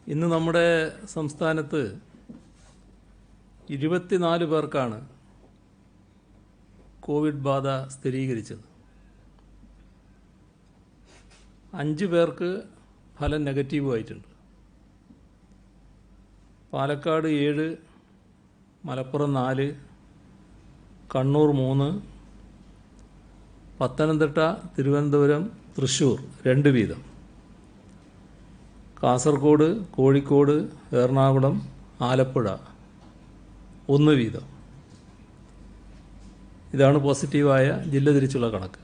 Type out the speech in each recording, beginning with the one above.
ഇന്ന് നമ്മുടെ സംസ്ഥാനത്ത് 24 പേർക്കാണ് കോവിഡ് ബാധ സ്ഥിരീകരിച്ചത്. 5 പേർക്ക് ഫലം നെഗറ്റീവായിട്ടുണ്ട്. പാലക്കാട് 7, മലപ്പുറം 4, കണ്ണൂർ 3, പത്തനംതിട്ട, തിരുവനന്തപുരം, തൃശ്ശൂർ 2 വീതം, കാസർഗോഡ്, കോഴിക്കോട്, എറണാകുളം, ആലപ്പുഴ 1 വീതം. ഇതാണ് പോസിറ്റീവായ ജില്ല തിരിച്ചുള്ള കണക്ക്.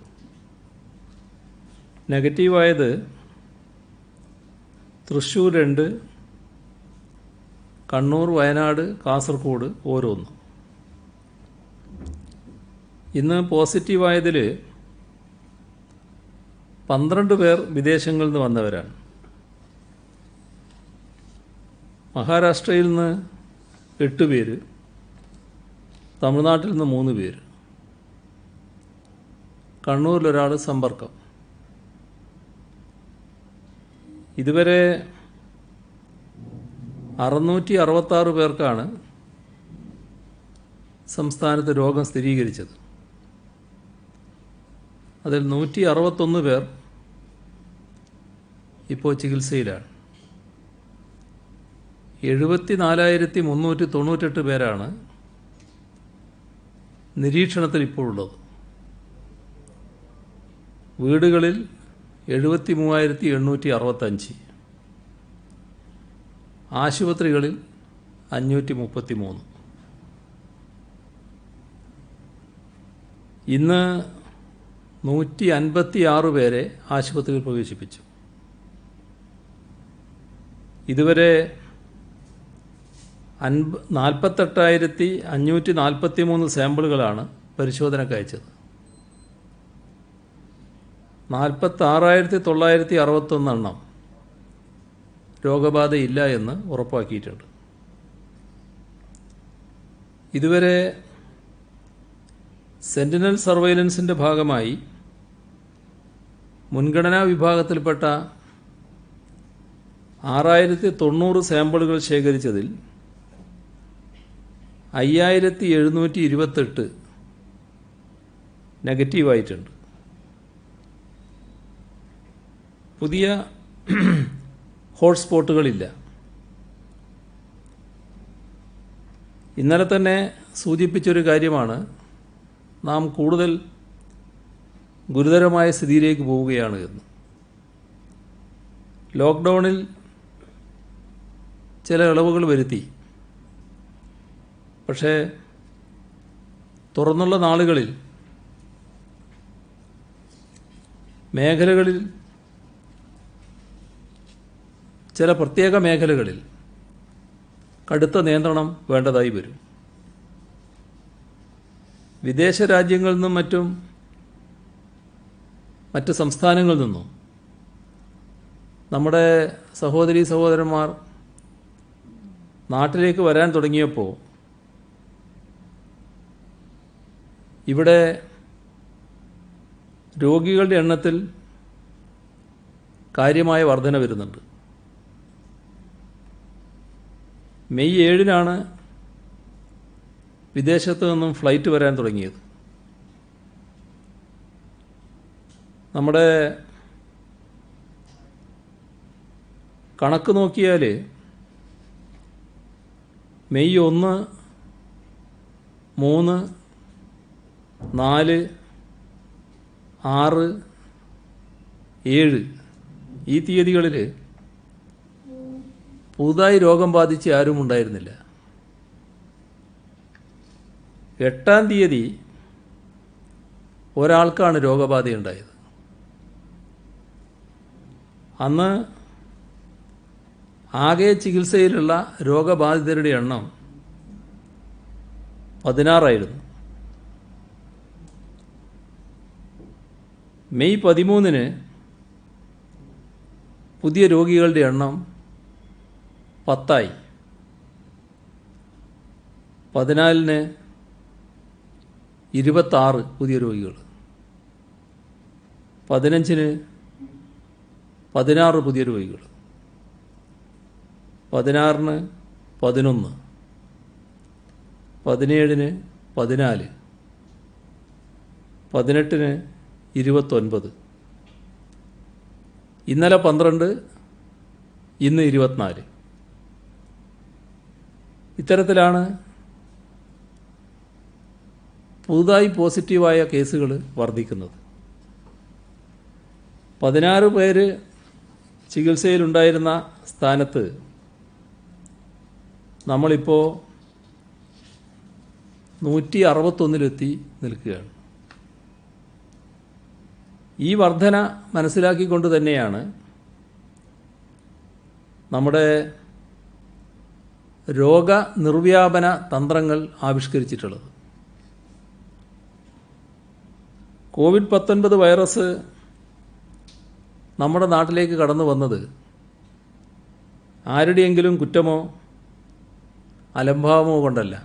നെഗറ്റീവായത് തൃശ്ശൂർ 2, കണ്ണൂർ, വയനാട്, കാസർഗോഡ് ഓരോന്ന്. ഇന്ന് പോസിറ്റീവായതിൽ 12 പേർ വിദേശങ്ങളിൽ നിന്ന് വന്നവരാണ്. മഹാരാഷ്ട്രയിൽ നിന്ന് 8 പേര്, തമിഴ്നാട്ടിൽ നിന്ന് 3 പേര്, കണ്ണൂരിലൊരാൾ സമ്പർക്കം. ഇതുവരെ 666 പേർക്കാണ് സംസ്ഥാനത്ത് രോഗം സ്ഥിരീകരിച്ചത്. അതിൽ 161 പേർ ഇപ്പോൾ ചികിത്സയിലാണ്. 74,398 പേരാണ് നിരീക്ഷണത്തിൽ ഇപ്പോഴുള്ളത്. വീടുകളിൽ 73,865, ആശുപത്രികളിൽ 533. ഇന്ന് 156 പേരെ ആശുപത്രിയിൽ പ്രവേശിപ്പിച്ചു. ഇതുവരെ 48,543 സാമ്പിളുകളാണ് പരിശോധനയ്ക്ക് അയച്ചത്. 46,961 എണ്ണം രോഗബാധയില്ല എന്ന് ഉറപ്പാക്കിയിട്ടുണ്ട്. ഇതുവരെ സെന്റിനൽ സർവൈലൻസിൻ്റെ ഭാഗമായി മുൻഗണനാ വിഭാഗത്തിൽപ്പെട്ട 6,090 സാമ്പിളുകൾ ശേഖരിച്ചതിൽ 5,728 നെഗറ്റീവായിട്ടുണ്ട്. പുതിയ ഹോട്ട്സ്പോട്ടുകളില്ല. ഇന്നലെ തന്നെ സൂചിപ്പിച്ചൊരു കാര്യമാണ്, നാം കൂടുതൽ ഗുരുതരമായ സ്ഥിതിയിലേക്ക് പോവുകയാണ് എന്ന്. ലോക്ക്ഡൗണിൽ ചില ഇളവുകൾ വരുത്തി. പക്ഷേ തുറന്നുള്ള നാളുകളിൽ മേഖലകളിൽ, ചില പ്രത്യേക മേഖലകളിൽ കടുത്ത നിയന്ത്രണം വേണ്ടതായി വരും. വിദേശ രാജ്യങ്ങളിൽ നിന്നും മറ്റ് സംസ്ഥാനങ്ങളിൽ നിന്നും നമ്മുടെ സഹോദരീ സഹോദരന്മാർ നാട്ടിലേക്ക് വരാൻ തുടങ്ങിയപ്പോൾ ഇവിടെ രോഗികളുടെ എണ്ണത്തിൽ കാര്യമായ വർധന വരുന്നുണ്ട്. മെയ് 7-നാണ് വിദേശത്ത് നിന്നും ഫ്ലൈറ്റ് വരാൻ തുടങ്ങിയത്. നമ്മുടെ കണക്ക് നോക്കിയാൽ മെയ് 1, 3, 4, 6, 7 ഈ തീയതികളിൽ പുതുതായി രോഗം ബാധിച്ച് ആരും ഉണ്ടായിരുന്നില്ല. 8-ാം തീയതി ഒരാൾക്കാണ് രോഗബാധയുണ്ടായത്. അന്ന് ആകെ ചികിത്സയിലുള്ള രോഗബാധിതരുടെ എണ്ണം 16 മെയ് 13-ന് പുതിയ രോഗികളുടെ എണ്ണം 10. 14-ന് 26 പുതിയ രോഗികൾ. 15-ന് 16 പുതിയ രോഗികൾ. 16-ന് 11, 17-ന് 14, 18-ന് 29, ഇന്നലെ 12, ഇന്ന് 24. ഇത്തരത്തിലാണ് പുതുതായി പോസിറ്റീവായ കേസുകൾ വർദ്ധിക്കുന്നത്. 16 പേര് ചികിത്സയിലുണ്ടായിരുന്ന സ്ഥാനത്ത് നമ്മളിപ്പോൾ 161-ലെത്തി നിൽക്കുകയാണ്. ഈ വർധന മനസ്സിലാക്കിക്കൊണ്ട് തന്നെയാണ് നമ്മുടെ രോഗനിർവ്യാപന തന്ത്രങ്ങൾ ആവിഷ്കരിച്ചിട്ടുള്ളത്. COVID-19 വൈറസ് നമ്മുടെ നാട്ടിലേക്ക് കടന്നു വന്നത് ആരുടെയെങ്കിലും കുറ്റമോ അലംഭാവമോ കൊണ്ടല്ല.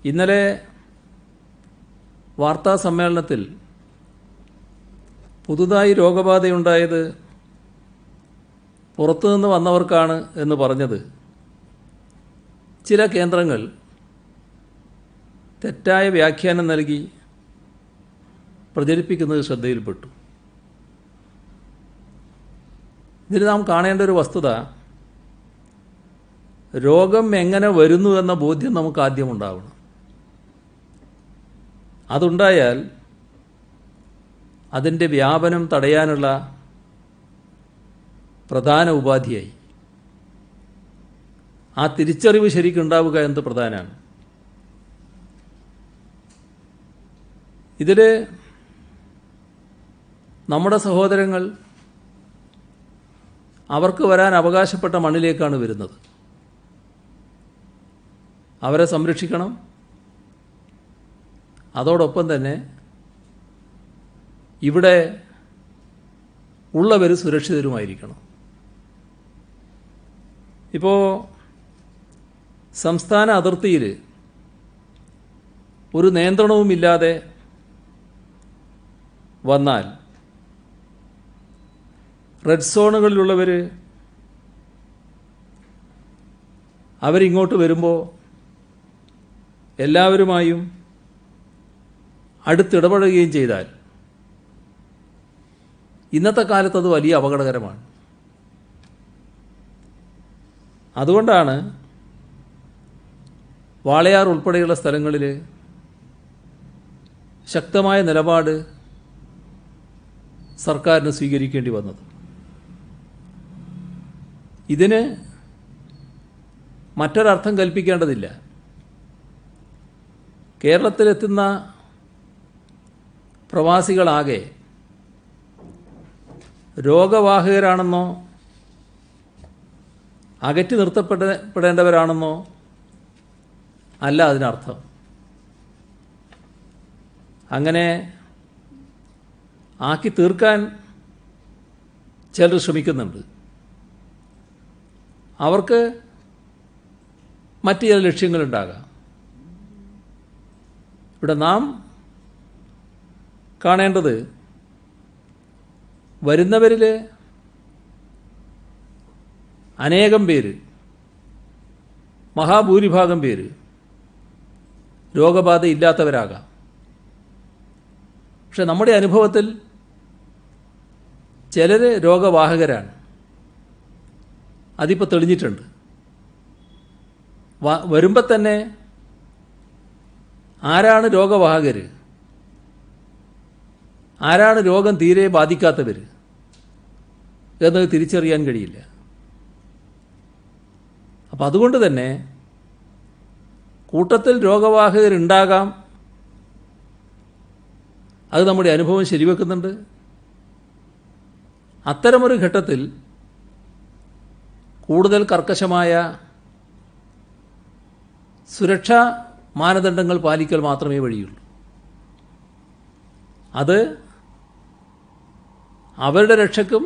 ഇന്നലെ വാർത്താ സമ്മേളനത്തിൽ പുതുതായി രോഗബാധയുണ്ടായത് പുറത്തുനിന്ന് വന്നവർക്കാണ് എന്ന് പറഞ്ഞത് ചില കേന്ദ്രങ്ങൾ തെറ്റായ വ്യാഖ്യാനം നൽകി പ്രചരിപ്പിക്കുന്നത് ശ്രദ്ധയിൽപ്പെട്ടു. ഇതിൽ നാം കാണേണ്ട ഒരു വസ്തുത, രോഗം എങ്ങനെ വരുന്നു എന്ന ബോധ്യം നമുക്ക് ആദ്യം ഉണ്ടാവണം. അതുണ്ടായാൽ അതിൻ്റെ വ്യാപനം തടയാനുള്ള പ്രധാന ഉപാധിയായി. ആ തിരിച്ചറിവ് ശരിക്കുണ്ടാവുക എന്നത് പ്രധാനമാണ്. ഇതിൽ നമ്മുടെ സഹോദരങ്ങൾ അവർക്ക് വരാൻ അവകാശപ്പെട്ട മണ്ണിലേക്കാണ് വരുന്നത്. അവരെ സംരക്ഷിക്കണം. അതോടൊപ്പം തന്നെ ഇവിടെ ഉള്ളവർ സുരക്ഷിതരുമായിരിക്കണം. ഇപ്പോൾ സംസ്ഥാന അതിർത്തിയിൽ ഒരു നിയന്ത്രണവുമില്ലാതെ വന്നാൽ റെഡ് സോണുകളിലുള്ളവർ അവരിങ്ങോട്ട് വരുമ്പോൾ എല്ലാവരുമായും അടുത്തിടപഴകുകയും ചെയ്താൽ ഇന്നത്തെ കാലത്ത് അത് വലിയ അപകടകരമാണ്. അതുകൊണ്ടാണ് വാളയാർ ഉൾപ്പെടെയുള്ള സ്ഥലങ്ങളിൽ ശക്തമായ നിലപാട് സർക്കാരിന് സ്വീകരിക്കേണ്ടി വന്നത്. ഇതിന് മറ്റൊരർത്ഥം കൽപ്പിക്കേണ്ടതില്ല. കേരളത്തിലെത്തുന്ന പ്രവാസികളാകെ രോഗവാഹകരാണെന്നോ അകറ്റി നിർത്തപ്പെടേണ്ടവരാണെന്നോ അല്ല അതിനർത്ഥം. അങ്ങനെ ആക്കി തീർക്കാൻ ചിലർ ശ്രമിക്കുന്നുണ്ട്. അവർക്ക് മറ്റ് ചില ലക്ഷ്യങ്ങളുണ്ടാകാം. ഇവിടെ നാം കാണേണ്ടത് വരുന്നവരിൽ അനേകം പേര്, മഹാഭൂരിഭാഗം പേര് രോഗബാധ ഇല്ലാത്തവരാകാം. പക്ഷെ നമ്മുടെ അനുഭവത്തിൽ ചിലർ രോഗവാഹകരാണ്. അതിപ്പോൾ തെളിഞ്ഞിട്ടുണ്ട്. വരുമ്പോൾ തന്നെ ആരാണ് രോഗവാഹകർ, ആരാണ് രോഗം തീരെ ബാധിക്കാത്തവർ എന്നത് തിരിച്ചറിയാൻ കഴിയില്ല. അപ്പം അതുകൊണ്ട് തന്നെ കൂട്ടത്തിൽ രോഗവാഹകരുണ്ടാകാം. അത് നമ്മുടെ അനുഭവം ശരിവെക്കുന്നുണ്ട്. അത്തരമൊരു ഘട്ടത്തിൽ കൂടുതൽ കർക്കശമായ സുരക്ഷാ മാനദണ്ഡങ്ങൾ പാലിക്കൽ മാത്രമേ വഴിയുള്ളൂ. അത് അവരുടെ രക്ഷയ്ക്കും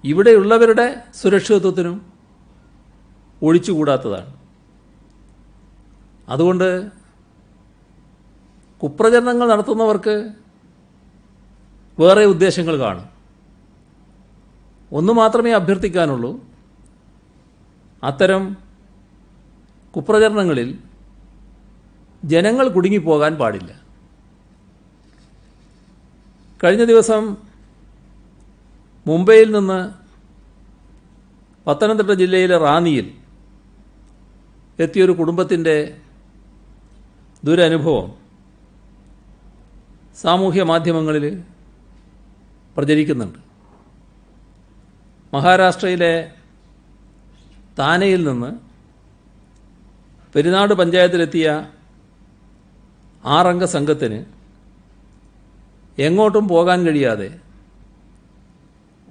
ഇവിടെയുള്ളവരുടെ സുരക്ഷിതത്വത്തിനും ഒഴിച്ചുകൂടാത്തതാണ്. അതുകൊണ്ട് കുപ്രചരണങ്ങൾ നടത്തുന്നവർക്ക് വേറെ ഉദ്ദേശങ്ങൾ കാണും. ഒന്നു മാത്രമേ അഭ്യർത്ഥിക്കാനുള്ളൂ, അത്തരം കുപ്രചരണങ്ങളിൽ ജനങ്ങൾ കുടുങ്ങിപ്പോകാൻ പാടില്ല. കഴിഞ്ഞ ദിവസം മുംബൈയിൽ നിന്ന് പത്തനംതിട്ട ജില്ലയിലെ റാന്നിയിൽ എത്തിയൊരു കുടുംബത്തിൻ്റെ ദുരനുഭവം സാമൂഹ്യ മാധ്യമങ്ങളിൽ പ്രചരിക്കുന്നുണ്ട്. മഹാരാഷ്ട്രയിലെ താനെയിൽ നിന്ന് പെരിനാട് പഞ്ചായത്തിലെത്തിയ 6 അംഗ സംഘത്തിന് എങ്ങോട്ടും പോകാൻ കഴിയാതെ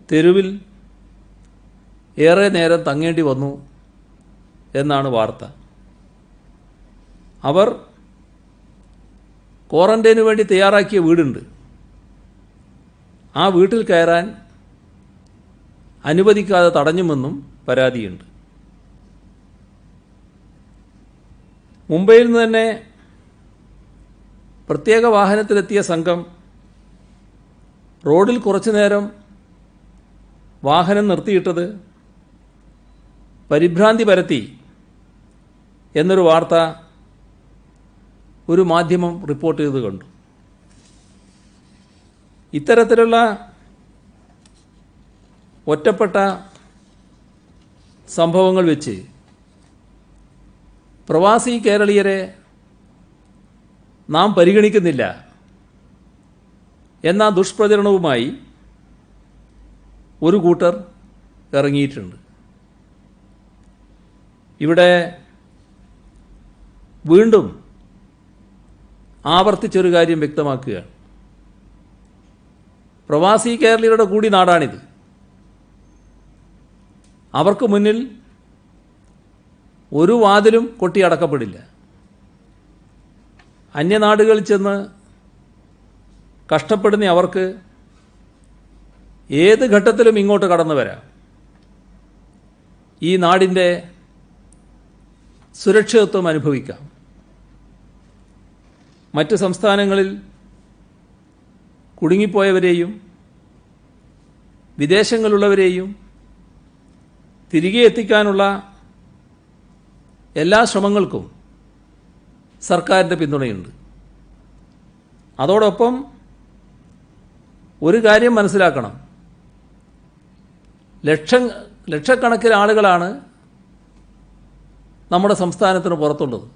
തെരുവിൽ ഏറെ നേരം തങ്ങേണ്ടി വന്നു എന്നാണ് വാർത്ത. അവർ ക്വാറന്റൈനു വേണ്ടി തയ്യാറാക്കിയ വീടുണ്ട്. ആ വീട്ടിൽ കയറാൻ അനുവദിക്കാതെ തടഞ്ഞുമെന്നും പരാതിയുണ്ട്. മുംബൈയിൽ നിന്ന് തന്നെ പ്രത്യേക വാഹനത്തിലെത്തിയ സംഘം റോഡിൽ കുറച്ചു നേരം വാഹനം നിർത്തിയിട്ടത് പരിഭ്രാന്തി പരത്തി എന്നൊരു വാർത്ത ഒരു മാധ്യമം റിപ്പോർട്ട് ചെയ്ത് കണ്ടു. ഇത്തരത്തിലുള്ള ഒറ്റപ്പെട്ട സംഭവങ്ങൾ വെച്ച് പ്രവാസി കേരളീയരെ നാം പരിഗണിക്കുന്നില്ല എന്ന ദുഷ്പ്രചരണവുമായി ഒരു കൂട്ടർ ഇറങ്ങിയിട്ടുണ്ട്. ഇവിടെ വീണ്ടും ആവർത്തിച്ചൊരു കാര്യം വ്യക്തമാക്കുകയാണ്. പ്രവാസി കേരളീയരുടെ കൂടി നാടാണിത്. അവർക്ക് മുന്നിൽ ഒരു വാതിലും കൊട്ടിയടക്കപ്പെടില്ല. അന്യനാടുകളിൽ ചെന്ന് കഷ്ടപ്പെടുന്ന അവർക്ക് ഏത് ഘട്ടത്തിലും ഇങ്ങോട്ട് കടന്നു വരാം. ഈ നാടിൻ്റെ സുരക്ഷിതത്വം അനുഭവിക്കാം. മറ്റ് സംസ്ഥാനങ്ങളിൽ കുടുങ്ങിപ്പോയവരെയും വിദേശങ്ങളിലുള്ളവരെയും തിരികെ എത്തിക്കാനുള്ള എല്ലാ ശ്രമങ്ങൾക്കും സർക്കാരിൻ്റെ പിന്തുണയുണ്ട്. അതോടൊപ്പം ഒരു കാര്യം മനസ്സിലാക്കണം, ലക്ഷക്കണക്കിന് ആളുകളാണ് നമ്മുടെ സംസ്ഥാനത്തിന് പുറത്തുള്ളത്.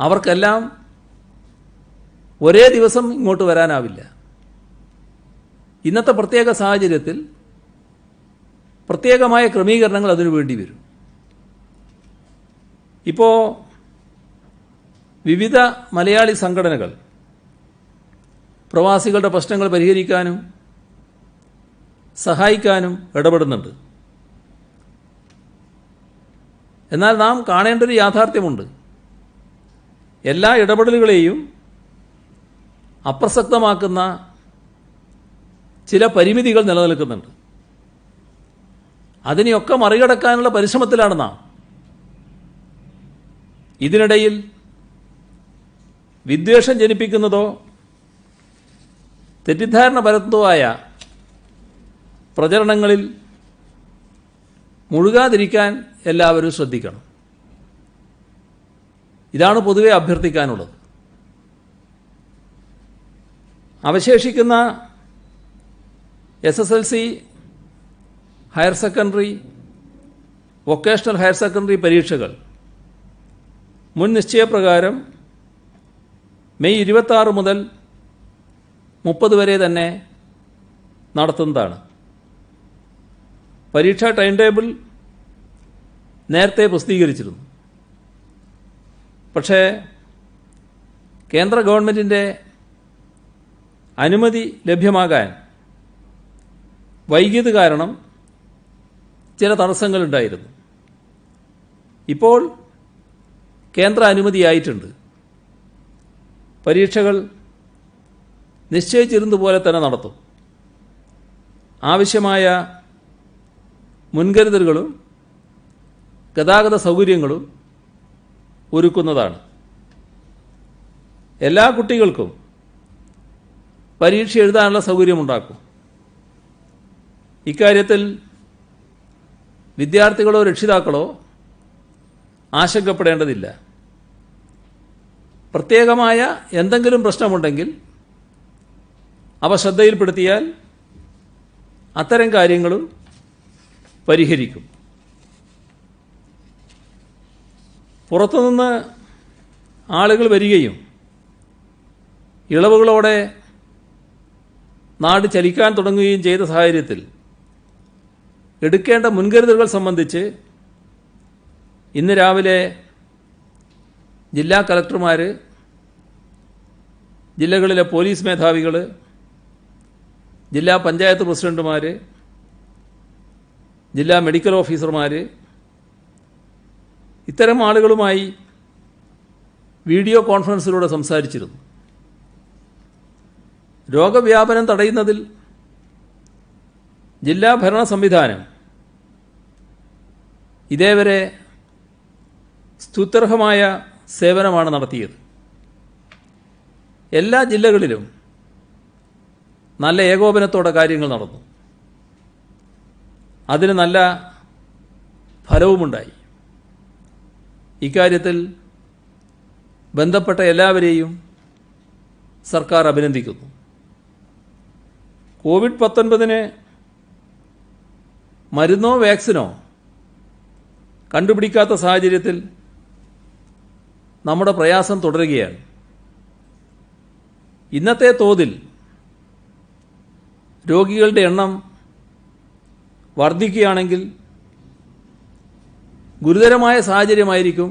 അവർക്കെല്ലാം ഒരേ ദിവസം ഇങ്ങോട്ട് വരാനാവില്ല. ഇന്നത്തെ പ്രത്യേക സാഹചര്യത്തിൽ പ്രത്യേകമായ ക്രമീകരണങ്ങൾ അതിനു വേണ്ടി വരും. ഇപ്പോൾ വിവിധ മലയാളി സംഘടനകൾ പ്രവാസികളുടെ പ്രശ്നങ്ങൾ പരിഹരിക്കാനും സഹായിക്കാനും ഇടപെടുന്നുണ്ട്. എന്നാൽ നാം കാണേണ്ട ഒരു യാഥാർത്ഥ്യമുണ്ട്. എല്ലാ ഇടപെടലുകളെയും അപ്രസക്തമാക്കുന്ന ചില പരിമിതികൾ നിലനിൽക്കുന്നുണ്ട്. അതിനെയൊക്കെ മറികടക്കാനുള്ള പരിശ്രമത്തിലാണ് നാം. ഇതിനിടയിൽ വിദ്വേഷം ജനിപ്പിക്കുന്നതോ തെറ്റിദ്ധാരണ പരത്തുന്നതോ ആയ പ്രചരണങ്ങളിൽ മുഴുകാതിരിക്കാൻ എല്ലാവരും ശ്രദ്ധിക്കണം. ഇതാണ് പൊതുവെ അഭ്യർത്ഥിക്കാനുള്ളത്. അവശേഷിക്കുന്ന SSLC, higher secondary, vocational higher secondary പരീക്ഷകൾ മുൻ നിശ്ചയപ്രകാരം മെയ് 26 മുതൽ 30 വരെ തന്നെ നടത്തുന്നതാണ്. പരീക്ഷാ ടൈം ടേബിൾ നേരത്തെ പ്രസിദ്ധീകരിച്ചിരുന്നു. പക്ഷേ കേന്ദ്ര ഗവൺമെൻറ്റിൻ്റെ അനുമതി ലഭ്യമാകാൻ വൈകിയത് കാരണം ചില തടസ്സങ്ങളുണ്ടായിരുന്നു. ഇപ്പോൾ കേന്ദ്ര അനുമതിയായിട്ടുണ്ട്. പരീക്ഷകൾ നിശ്ചയിച്ചിരുന്നതുപോലെ തന്നെ നടത്തും. ആവശ്യമായ മുൻകരുതലുകളും ഗതാഗത സൗകര്യങ്ങളും ഒരുക്കുന്നതാണ്. എല്ലാ കുട്ടികൾക്കും പരീക്ഷ എഴുതാനുള്ള സൗകര്യമുണ്ടാക്കും. ഇക്കാര്യത്തിൽ വിദ്യാർത്ഥികളോ രക്ഷിതാക്കളോ ആശങ്കപ്പെടേണ്ടതില്ല. പ്രത്യേകമായ എന്തെങ്കിലും പ്രശ്നമുണ്ടെങ്കിൽ അവ ശ്രദ്ധയിൽപ്പെടുത്തിയാൽ അത്തരം കാര്യങ്ങളും പരിഹരിക്കും. പുറത്തുനിന്ന് ആളുകൾ വരികയും ഇളവുകളോടെ നാട് ചലിക്കാൻ തുടങ്ങുകയും ചെയ്ത സാഹചര്യത്തിൽ എടുക്കേണ്ട മുൻകരുതലുകൾ സംബന്ധിച്ച് ഇന്ന് രാവിലെ ജില്ലാ കളക്ടർമാർ, ജില്ലകളിലെ പോലീസ് മേധാവികൾ, ജില്ലാ പഞ്ചായത്ത് പ്രസിഡന്റുമാർ, ജില്ലാ മെഡിക്കൽ ഓഫീസർമാർ ഇത്തരം ആളുകളുമായി വീഡിയോ കോൺഫറൻസിലൂടെ സംസാരിച്ചിരുന്നു. രോഗവ്യാപനം തടയുന്നതിൽ ജില്ലാ ഭരണ സംവിധാനം ഇതേവരെ സ്തുത്യർഹമായ സേവനമാണ് നടത്തിയത്. എല്ലാ ജില്ലകളിലും നല്ല ഏകോപനത്തോടെ കാര്യങ്ങൾ നടന്നു. അതിന് നല്ല ഫലവുമുണ്ടായി. ഇക്കാര്യത്തിൽ ബന്ധപ്പെട്ട എല്ലാവരെയും സർക്കാർ അഭിനന്ദിക്കുന്നു. കോവിഡ്-19 മരുന്നോ വാക്സിനോ കണ്ടുപിടിക്കാത്ത സാഹചര്യത്തിൽ നമ്മുടെ പ്രയാസം തുടരുകയാണ്. ഇന്നത്തെ തോതിൽ രോഗികളുടെ എണ്ണം വർദ്ധിക്കുകയാണെങ്കിൽ ഗുരുതരമായ സാഹചര്യമായിരിക്കും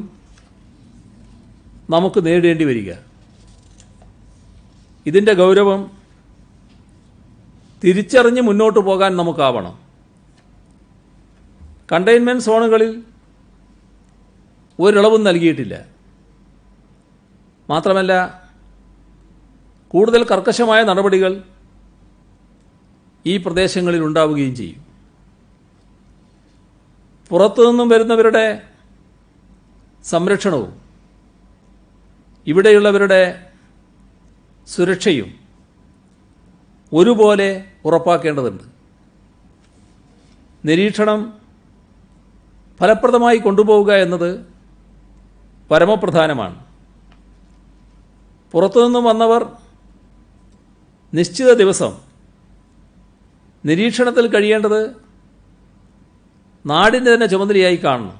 നമുക്ക് നേരിടേണ്ടി വരിക. ഇതിൻ്റെ ഗൗരവം തിരിച്ചറിഞ്ഞ് മുന്നോട്ട് പോകാൻ നമുക്കാവണം. കണ്ടെയ്ൻമെൻറ് സോണുകളിൽ ഒരിളവും നൽകിയിട്ടില്ല. മാത്രമല്ല, കൂടുതൽ കർക്കശമായ നടപടികൾ ഈ പ്രദേശങ്ങളിൽ ഉണ്ടാവുകയും ചെയ്യും. പുറത്തുനിന്നും വരുന്നവരുടെ സംരക്ഷണവും ഇവിടെയുള്ളവരുടെ സുരക്ഷയും ഒരുപോലെ ഉറപ്പാക്കേണ്ടതുണ്ട്. നിരീക്ഷണം ഫലപ്രദമായി കൊണ്ടുപോവുക എന്നത് പരമപ്രധാനമാണ്. പുറത്തുനിന്നും വന്നവർ നിശ്ചിത ദിവസം നിരീക്ഷണത്തിൽ കഴിയേണ്ടത് നാടിൻ്റെ തന്നെ ചുമതലയായി കാണണം.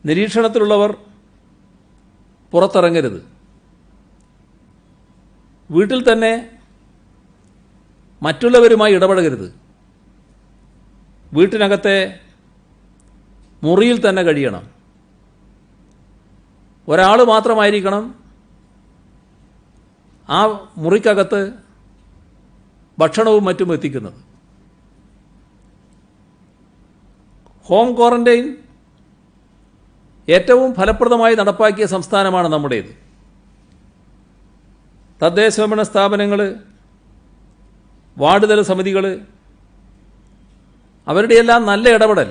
നിരീക്ഷണത്തിലുള്ളവർ പുറത്തിറങ്ങരുത്. വീട്ടിൽ തന്നെ മറ്റുള്ളവരുമായി ഇടപഴകരുത്. വീട്ടിനകത്തെ മുറിയിൽ തന്നെ കഴിയണം. ഒരാൾ മാത്രമായിരിക്കണം ആ മുറിക്കകത്ത് ഭക്ഷണവും മറ്റും എത്തിക്കുന്നത്. ഹോം ക്വാറന്റൈൻ ഏറ്റവും ഫലപ്രദമായി നടപ്പാക്കിയ സംസ്ഥാനമാണ് നമ്മുടേത്. തദ്ദേശഭരണ സ്ഥാപനങ്ങൾ, വാർഡ് തല സമിതികൾ, അവരുടെയെല്ലാം നല്ല ഇടപെടൽ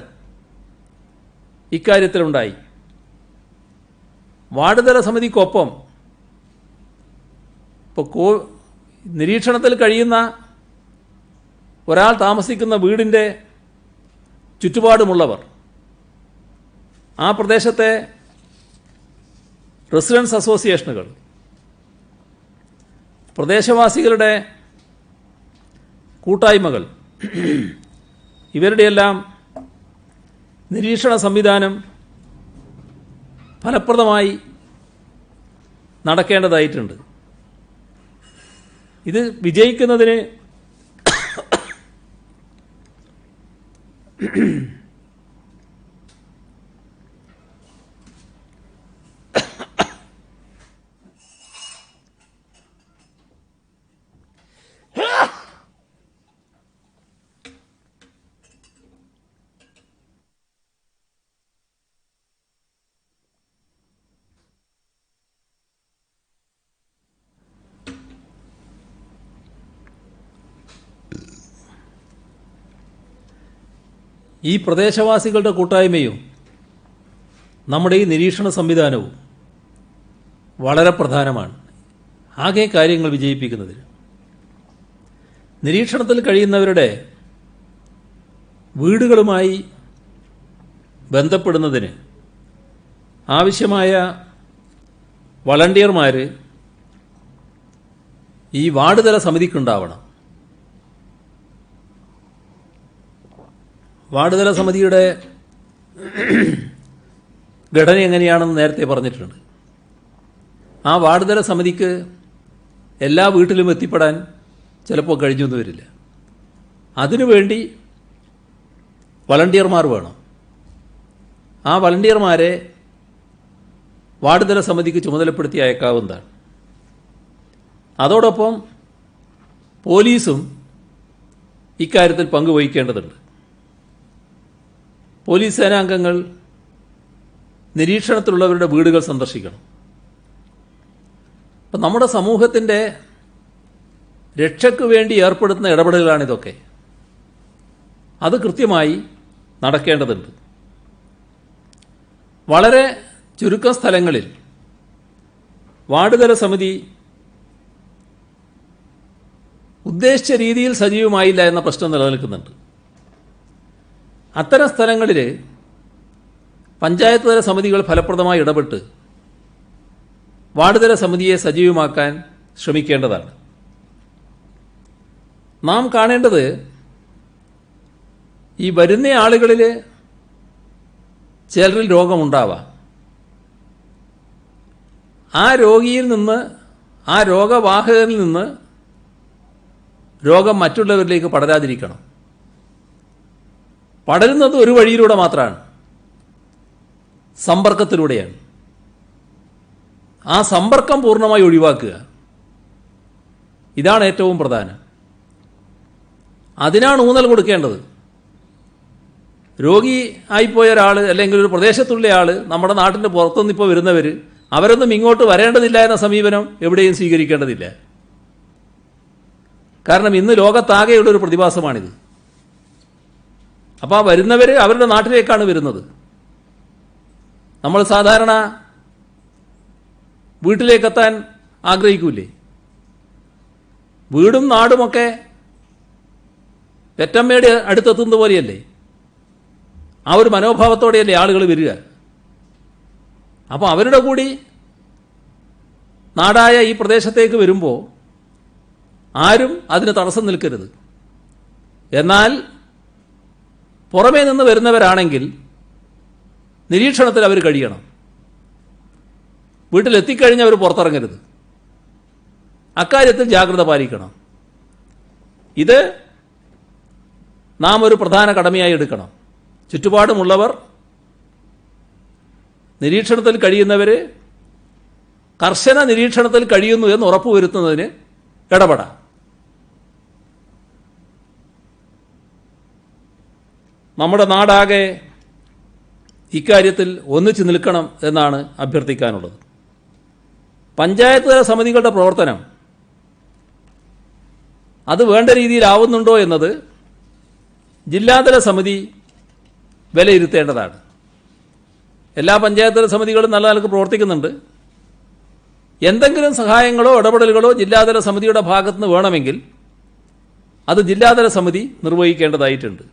ഇക്കാര്യത്തിലുണ്ടായി. വാർഡ് തല സമിതിക്കൊപ്പം ഇപ്പോൾ നിരീക്ഷണത്തിൽ കഴിയുന്ന ഒരാൾ താമസിക്കുന്ന വീടിൻ്റെ ചുറ്റുപാടുമുള്ളവർ, ആ പ്രദേശത്തെ റെസിഡൻസ് അസോസിയേഷനുകൾ, പ്രദേശവാസികളുടെ കൂട്ടായ്മകൾ, ഇവരുടെയെല്ലാം നിരീക്ഷണ സംവിധാനം ഫലപ്രദമായി നടക്കേണ്ടതായിട്ടുണ്ട്. ഇത് വിജയിക്കുന്നതിന് ഈ പ്രദേശവാസികളുടെ കൂട്ടായ്മയും നമ്മുടെ ഈ നിരീക്ഷണ സംവിധാനവും വളരെ പ്രധാനമാണ് ആകെ കാര്യങ്ങൾ വിജയിപ്പിക്കുന്നതിന്. നിരീക്ഷണത്തിൽ കഴിയുന്നവരുടെ വീടുകളുമായി ബന്ധപ്പെടുന്നതിന് ആവശ്യമായ വളണ്ടിയർമാർ ഈ വാർഡ് തല സമിതിക്കുണ്ടാവണം. വാർഡ് തല സമിതിയുടെ ഘടന എങ്ങനെയാണെന്ന് നേരത്തെ പറഞ്ഞിട്ടുണ്ട്. ആ വാർഡ് തല സമിതിക്ക് എല്ലാ വീട്ടിലും എത്തിപ്പെടാൻ ചിലപ്പോൾ കഴിഞ്ഞൊന്നും വരില്ല. അതിനുവേണ്ടി വളണ്ടിയർമാർ വേണം. ആ വളണ്ടിയർമാരെ വാർഡ് തല സമിതിക്ക് ചുമതലപ്പെടുത്തി അയക്കാവുന്നതാണ്. അതോടൊപ്പം പോലീസും ഇക്കാര്യത്തിൽ പങ്കുവഹിക്കേണ്ടതുണ്ട്. പോലീസ് സേനാംഗങ്ങൾ നിരീക്ഷണത്തിലുള്ളവരുടെ വീടുകൾ സന്ദർശിക്കണം. അപ്പം നമ്മുടെ സമൂഹത്തിൻ്റെ രക്ഷയ്ക്ക് വേണ്ടി ഏർപ്പെടുത്തുന്ന ഇടപെടലുകളാണിതൊക്കെ. അത് കൃത്യമായി നടക്കേണ്ടതുണ്ട്. വളരെ ചുരുക്കം സ്ഥലങ്ങളിൽ വാർഡ് തല സമിതി ഉദ്ദേശിച്ച രീതിയിൽ സജീവമായില്ല എന്ന പ്രശ്നം നിലനിൽക്കുന്നുണ്ട്. അത്തരം സ്ഥലങ്ങളിൽ പഞ്ചായത്ത് തല സമിതികൾ ഫലപ്രദമായി ഇടപെട്ട് വാർഡ് തല സമിതിയെ സജീവമാക്കാൻ ശ്രമിക്കേണ്ടതാണ്. നാം കാണേണ്ടത് ഈ വരുന്ന ആളുകളിൽ ചിലരിൽ രോഗമുണ്ടാവാം. ആ രോഗിയിൽ നിന്ന്, ആ രോഗവാഹകനിൽ നിന്ന് രോഗം മറ്റുള്ളവരിലേക്ക് പടരാതിരിക്കണം. പടരുന്നത് ഒരു വഴിയിലൂടെ മാത്രമാണ്, സമ്പർക്കത്തിലൂടെയാണ്. ആ സമ്പർക്കം പൂർണ്ണമായി ഒഴിവാക്കുക, ഇതാണ് ഏറ്റവും പ്രധാനം. അതിനാണ് ഊന്നൽ കൊടുക്കേണ്ടത്. രോഗി ആയിപ്പോയ ഒരാൾ അല്ലെങ്കിൽ ഒരു പ്രദേശത്തുള്ള ആൾ നമ്മുടെ നാട്ടിൻ്റെ പുറത്തുനിന്ന് ഇപ്പോൾ വരുന്നവർ അവരൊന്നും ഇങ്ങോട്ട് വരേണ്ടതില്ല എന്ന സമീപനം എവിടെയും സ്വീകരിക്കേണ്ടതില്ല. കാരണം ഇന്ന് ലോകത്താകെയുള്ളൊരു പ്രതിഭാസമാണിത്. അപ്പോൾ ആ വരുന്നവർ അവരുടെ നാട്ടിലേക്കാണ് വരുന്നത്. നമ്മൾ സാധാരണ വീട്ടിലേക്കെത്താൻ ആഗ്രഹിക്കൂലേ? വീടും നാടുമൊക്കെ പെറ്റമ്മയുടെ അടുത്തെത്തുന്നത് പോലെയല്ലേ? ആ ഒരു മനോഭാവത്തോടെയല്ലേ ആളുകൾ വരിക. അപ്പോൾ അവരുടെ കൂടി നാടായ ഈ പ്രദേശത്തേക്ക് വരുമ്പോൾ ആരും അതിന് തടസ്സം നിൽക്കരുത്. എന്നാൽ പുറമേ നിന്ന് വരുന്നവരാണെങ്കിൽ നിരീക്ഷണത്തിൽ അവർ കഴിയണം. വീട്ടിലെത്തിക്കഴിഞ്ഞ് അവർ പുറത്തിറങ്ങരുത്. അക്കാര്യത്തിൽ ജാഗ്രത പാലിക്കണം. ഇത് നാം ഒരു പ്രധാന കടമയായി എടുക്കണം. ചുറ്റുപാടുമുള്ളവർ, നിരീക്ഷണത്തിൽ കഴിയുന്നവർ കർശന നിരീക്ഷണത്തിൽ കഴിയുന്നു എന്ന് ഉറപ്പുവരുത്തുന്നതിന് ഇടപെടാം. നമ്മുടെ നാടാകെ ഇക്കാര്യത്തിൽ ഒന്നിച്ചു നിൽക്കണം എന്നാണ് അഭ്യർത്ഥിക്കാനുള്ളത്. പഞ്ചായത്ത് തല സമിതികളുടെ പ്രവർത്തനം അത് വേണ്ട രീതിയിലാവുന്നുണ്ടോ എന്നത് ജില്ലാതല സമിതി വിലയിരുത്തേണ്ടതാണ്. എല്ലാ പഞ്ചായത്ത് തല സമിതികളും നല്ല നിലക്ക് പ്രവർത്തിക്കുന്നുണ്ട്. എന്തെങ്കിലും സഹായങ്ങളോ ഇടപെടലുകളോ ജില്ലാതല സമിതിയുടെ ഭാഗത്തുനിന്ന് വേണമെങ്കിൽ അത് ജില്ലാതല സമിതി നിർവഹിക്കേണ്ടതായിട്ടുണ്ട്.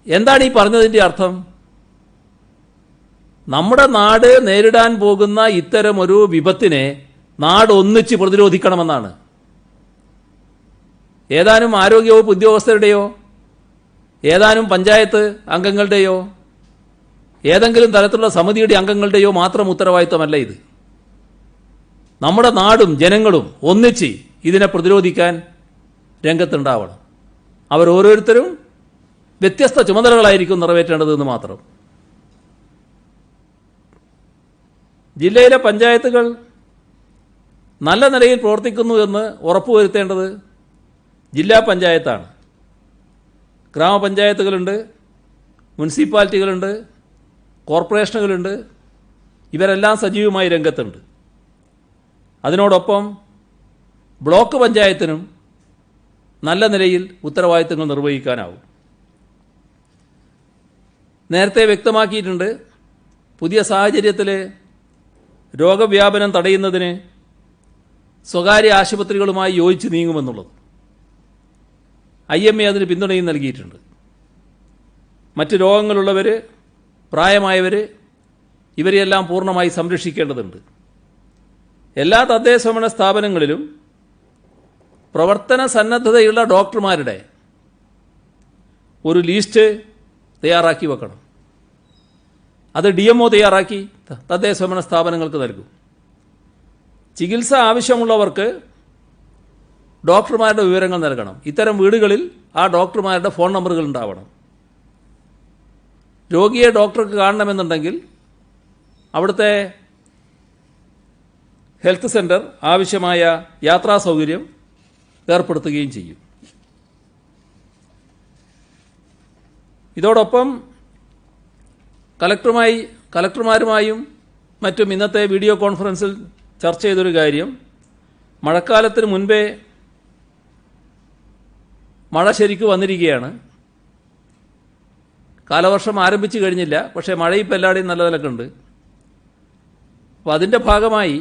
എന്താണ് ഈ പറഞ്ഞതിൻ്റെ അർത്ഥം? നമ്മുടെ നാട് നേരിടാൻ പോകുന്ന ഇത്തരമൊരു വിപത്തിനെ നാട് ഒന്നിച്ച് പ്രതിരോധിക്കണമെന്നാണ്. ഏതാനും ആരോഗ്യവകുപ്പ് ഉദ്യോഗസ്ഥരുടെയോ ഏതാനും പഞ്ചായത്ത് അംഗങ്ങളുടെയോ ഏതെങ്കിലും തരത്തിലുള്ള സമിതിയുടെ അംഗങ്ങളുടെയോ മാത്രം ഉത്തരവാദിത്തമല്ല ഇത്. നമ്മുടെ നാടും ജനങ്ങളും ഒന്നിച്ച് ഇതിനെ പ്രതിരോധിക്കാൻ രംഗത്തുണ്ടാവണം. അവരോരോരുത്തരും വ്യത്യസ്ത ചുമതലകളായിരിക്കും നിറവേറ്റേണ്ടതെന്ന് മാത്രം. ജില്ലയിലെ പഞ്ചായത്തുകൾ നല്ല നിലയിൽ പ്രവർത്തിക്കുന്നു എന്ന് ഉറപ്പുവരുത്തേണ്ടത് ജില്ലാ പഞ്ചായത്താണ്. ഗ്രാമപഞ്ചായത്തുകളുണ്ട്, മുനിസിപ്പാലിറ്റികളുണ്ട്, കോർപ്പറേഷനുകളുണ്ട്. ഇവരെല്ലാം സജീവമായി രംഗത്തുണ്ട്. അതിനോടൊപ്പം ബ്ലോക്ക് പഞ്ചായത്തിനും നല്ല നിലയിൽ ഉത്തരവാദിത്തങ്ങൾ നിർവഹിക്കാനാവും. നേരത്തെ വ്യക്തമാക്കിയിട്ടുണ്ട്, പുതിയ സാഹചര്യത്തിൽ രോഗവ്യാപനം തടയുന്നതിന് സ്വകാര്യ ആശുപത്രികളുമായി യോജിച്ച് നീങ്ങുമെന്നുള്ളത്. IMA അതിന് പിന്തുണയും നൽകിയിട്ടുണ്ട്. മറ്റ് രോഗങ്ങളുള്ളവർ, പ്രായമായവർ, ഇവരെയെല്ലാം പൂർണ്ണമായി സംരക്ഷിക്കേണ്ടതുണ്ട്. എല്ലാ തദ്ദേശഭരണ സ്ഥാപനങ്ങളിലും പ്രവർത്തന സന്നദ്ധതയുള്ള ഡോക്ടർമാരുടെ ഒരു ലിസ്റ്റ് തയ്യാറാക്കി വെക്കണം. അത് DMO തയ്യാറാക്കി തദ്ദേശഭരണ സ്ഥാപനങ്ങൾക്ക് നൽകും. ചികിത്സ ആവശ്യമുള്ളവർക്ക് ഡോക്ടർമാരുടെ വിവരങ്ങൾ നൽകണം. ഇത്തരം വീടുകളിൽ ആ ഡോക്ടർമാരുടെ ഫോൺ നമ്പറുകൾ ഉണ്ടാവണം. രോഗിയെ ഡോക്ടർക്ക് കാണണമെന്നുണ്ടെങ്കിൽ അവിടുത്തെ ഹെൽത്ത് സെൻറ്റർ ആവശ്യമായ യാത്രാ സൗകര്യം ഏർപ്പെടുത്തുകയും ചെയ്യും. ഇതോടൊപ്പം കലക്ടർമാരുമായും മറ്റും ഇന്നത്തെ വീഡിയോ കോൺഫറൻസിൽ ചർച്ച ചെയ്തൊരു കാര്യം, മഴക്കാലത്തിന് മുൻപേ മഴ ശരിക്കും വന്നിരിക്കുകയാണ്. കാലവർഷം ആരംഭിച്ചു കഴിഞ്ഞില്ല, പക്ഷേ മഴ ഇപ്പോൾ എല്ലായിടെയും നല്ല നിലക്കുണ്ട്. അപ്പോൾ അതിൻ്റെ ഭാഗമായി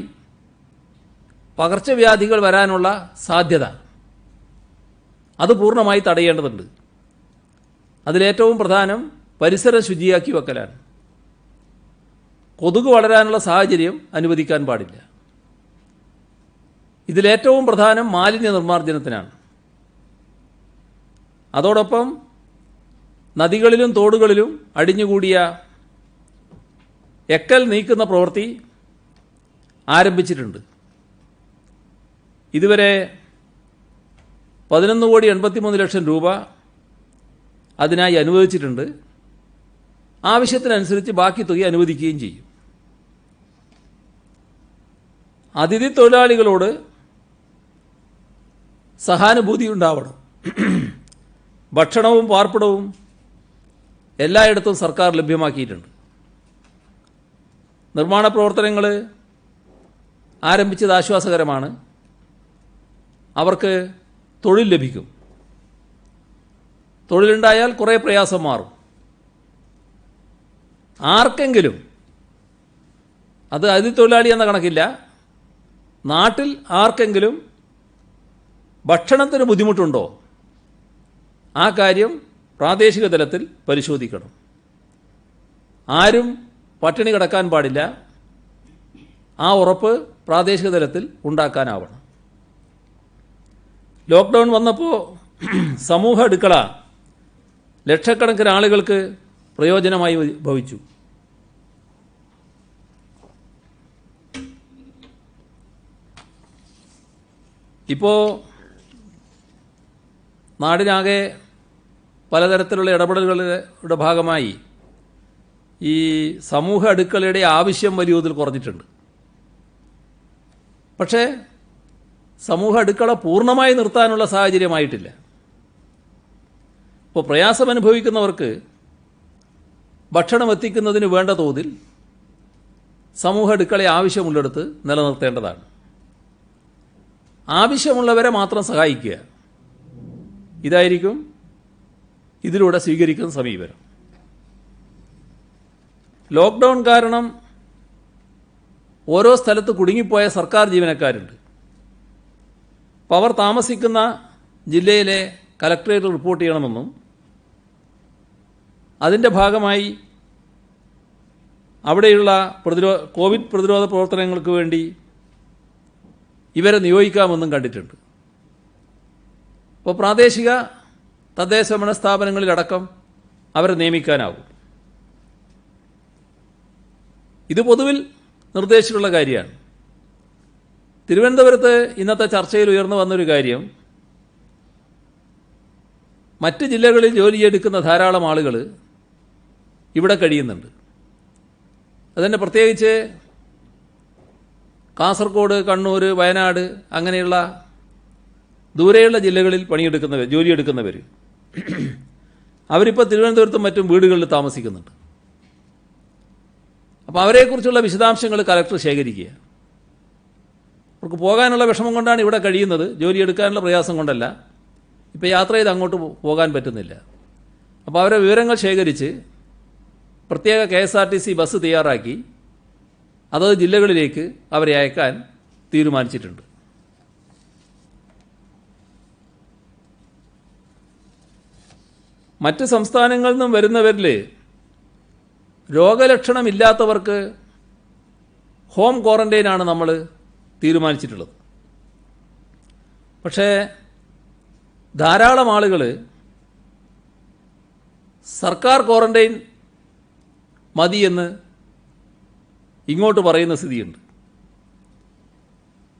പകർച്ചവ്യാധികൾ വരാനുള്ള സാധ്യത അത് പൂർണ്ണമായി തടയേണ്ടതുണ്ട്. അതിലേറ്റവും പ്രധാനം പരിസരം ശുചിയാക്കി വെക്കലാണ്. കൊതുക് വളരാനുള്ള സാഹചര്യം അനുവദിക്കാൻ പാടില്ല. ഇതിലേറ്റവും പ്രധാനം മാലിന്യ നിർമ്മാർജ്ജനത്തിനാണ്. അതോടൊപ്പം നദികളിലും തോടുകളിലും അടിഞ്ഞുകൂടിയ എക്കൽ നീക്കുന്ന പ്രവൃത്തി ആരംഭിച്ചിട്ടുണ്ട്. ഇതുവരെ 11,83,00,000 രൂപ അതിനായി അനുവദിച്ചിട്ടുണ്ട്. ആവശ്യത്തിനനുസരിച്ച് ബാക്കി തുക അനുവദിക്കുകയും ചെയ്യും. അതിഥി തൊഴിലാളികളോട് സഹാനുഭൂതി ഉണ്ടാവണം. ഭക്ഷണവും പാർപ്പിടവും എല്ലായിടത്തും സർക്കാർ ലഭ്യമാക്കിയിട്ടുണ്ട്. നിർമ്മാണ പ്രവർത്തനങ്ങൾ ആരംഭിച്ചത് ആശ്വാസകരമാണ്. അവർക്ക് തൊഴിൽ ലഭിക്കും. തൊഴിലുണ്ടായാൽ കുറേ പ്രയാസം മാറും. ആർക്കെങ്കിലും, അത് അതിഥി തൊഴിലാളി എന്ന കണക്കില്ല, നാട്ടിൽ ആർക്കെങ്കിലും ഭക്ഷണത്തിന് ബുദ്ധിമുട്ടുണ്ടോ ആ കാര്യം പ്രാദേശിക തലത്തിൽ പരിശോധിക്കണം. ആരും പട്ടിണി കിടക്കാൻ പാടില്ല. ആ ഉറപ്പ് പ്രാദേശിക തലത്തിൽ ഉണ്ടാക്കാനാവണം. ലോക്ക്ഡൗൺ വന്നപ്പോൾ സമൂഹ അടുക്കള ലക്ഷക്കണക്കിന് ആളുകൾക്ക് പ്രയോജനമായി ഭവിച്ചു. ഇപ്പോൾ നാടിനാകെ പലതരത്തിലുള്ള ഇടപെടലുകളുടെ ഭാഗമായി ഈ സമൂഹ അടുക്കളയുടെ ആവശ്യം വലിയ തോതിൽ കുറഞ്ഞിട്ടുണ്ട്. പക്ഷേ സമൂഹ അടുക്കള പൂർണ്ണമായി നിർത്താനുള്ള സാഹചര്യമായിട്ടില്ല. ഇപ്പോൾ പ്രയാസം അനുഭവിക്കുന്നവർക്ക് ഭക്ഷണം എത്തിക്കുന്നതിന് വേണ്ട തോതിൽ സമൂഹ അടുക്കളയെ ആവശ്യമുള്ളിടത്ത് നിലനിർത്തേണ്ടതാണ്. ആവശ്യമുള്ളവരെ മാത്രം സഹായിക്കുക, ഇതായിരിക്കും ഇതിലൂടെ സ്വീകരിക്കുന്ന സമീപനം. ലോക്ക്ഡൗൺ കാരണം ഓരോ സ്ഥലത്ത് കുടുങ്ങിപ്പോയ സർക്കാർ ജീവനക്കാരുണ്ട്. അപ്പോൾ അവർ താമസിക്കുന്ന ജില്ലയിലെ കലക്ടറേറ്റ് റിപ്പോർട്ട് ചെയ്യണമെന്നും അതിൻ്റെ ഭാഗമായി അവിടെയുള്ള കോവിഡ് പ്രതിരോധ പ്രവർത്തനങ്ങൾക്ക് വേണ്ടി ഇവരെ നിയോഗിക്കാമെന്നും കണ്ടിട്ടുണ്ട്. അപ്പോൾ പ്രാദേശിക തദ്ദേശഭരണ സ്ഥാപനങ്ങളിലടക്കം അവരെ നിയമിക്കാനാവും. ഇത് പൊതുവിൽ നിർദ്ദേശിച്ചിട്ടുള്ള കാര്യമാണ്. തിരുവനന്തപുരത്ത് ഇന്നത്തെ ചർച്ചയിൽ ഉയർന്നു വന്നൊരു കാര്യം, മറ്റ് ജില്ലകളിൽ ജോലിയെടുക്കുന്ന ധാരാളം ആളുകൾ ഇവിടെ കഴിയുന്നുണ്ട്. അതുതന്നെ പ്രത്യേകിച്ച് കാസർഗോഡ്, കണ്ണൂർ, വയനാട് അങ്ങനെയുള്ള ദൂരെയുള്ള ജില്ലകളിൽ ജോലിയെടുക്കുന്നവർ അവരിപ്പോൾ തിരുവനന്തപുരത്തും മറ്റും വീടുകളിൽ താമസിക്കുന്നുണ്ട്. അപ്പോൾ അവരെക്കുറിച്ചുള്ള വിശദാംശങ്ങൾ കലക്ടർ ശേഖരിക്കുക. അവർക്ക് പോകാനുള്ള വിഷമം കൊണ്ടാണ് ഇവിടെ കഴിയുന്നത്, ജോലിയെടുക്കാനുള്ള പ്രയാസം കൊണ്ടല്ല. ഇപ്പോൾ യാത്ര ചെയ്ത് അങ്ങോട്ട് പോകാൻ പറ്റുന്നില്ല. അപ്പോൾ അവരെ വിവരങ്ങൾ ശേഖരിച്ച് പ്രത്യേക KSRTC ബസ് തയ്യാറാക്കി അതത് ജില്ലകളിലേക്ക് അവരെ അയക്കാൻ തീരുമാനിച്ചിട്ടുണ്ട്. മറ്റ് സംസ്ഥാനങ്ങളിൽ നിന്നും വരുന്നവരിൽ രോഗലക്ഷണമില്ലാത്തവർക്ക് ഹോം ക്വാറന്റൈനാണ് നമ്മൾ തീരുമാനിച്ചിട്ടുള്ളത്. പക്ഷേ ധാരാളം ആളുകൾ സർക്കാർ ക്വാറന്റൈൻ മതിയെന്ന് ഇങ്ങോട്ട് പറയുന്ന സ്ഥിതിയുണ്ട്.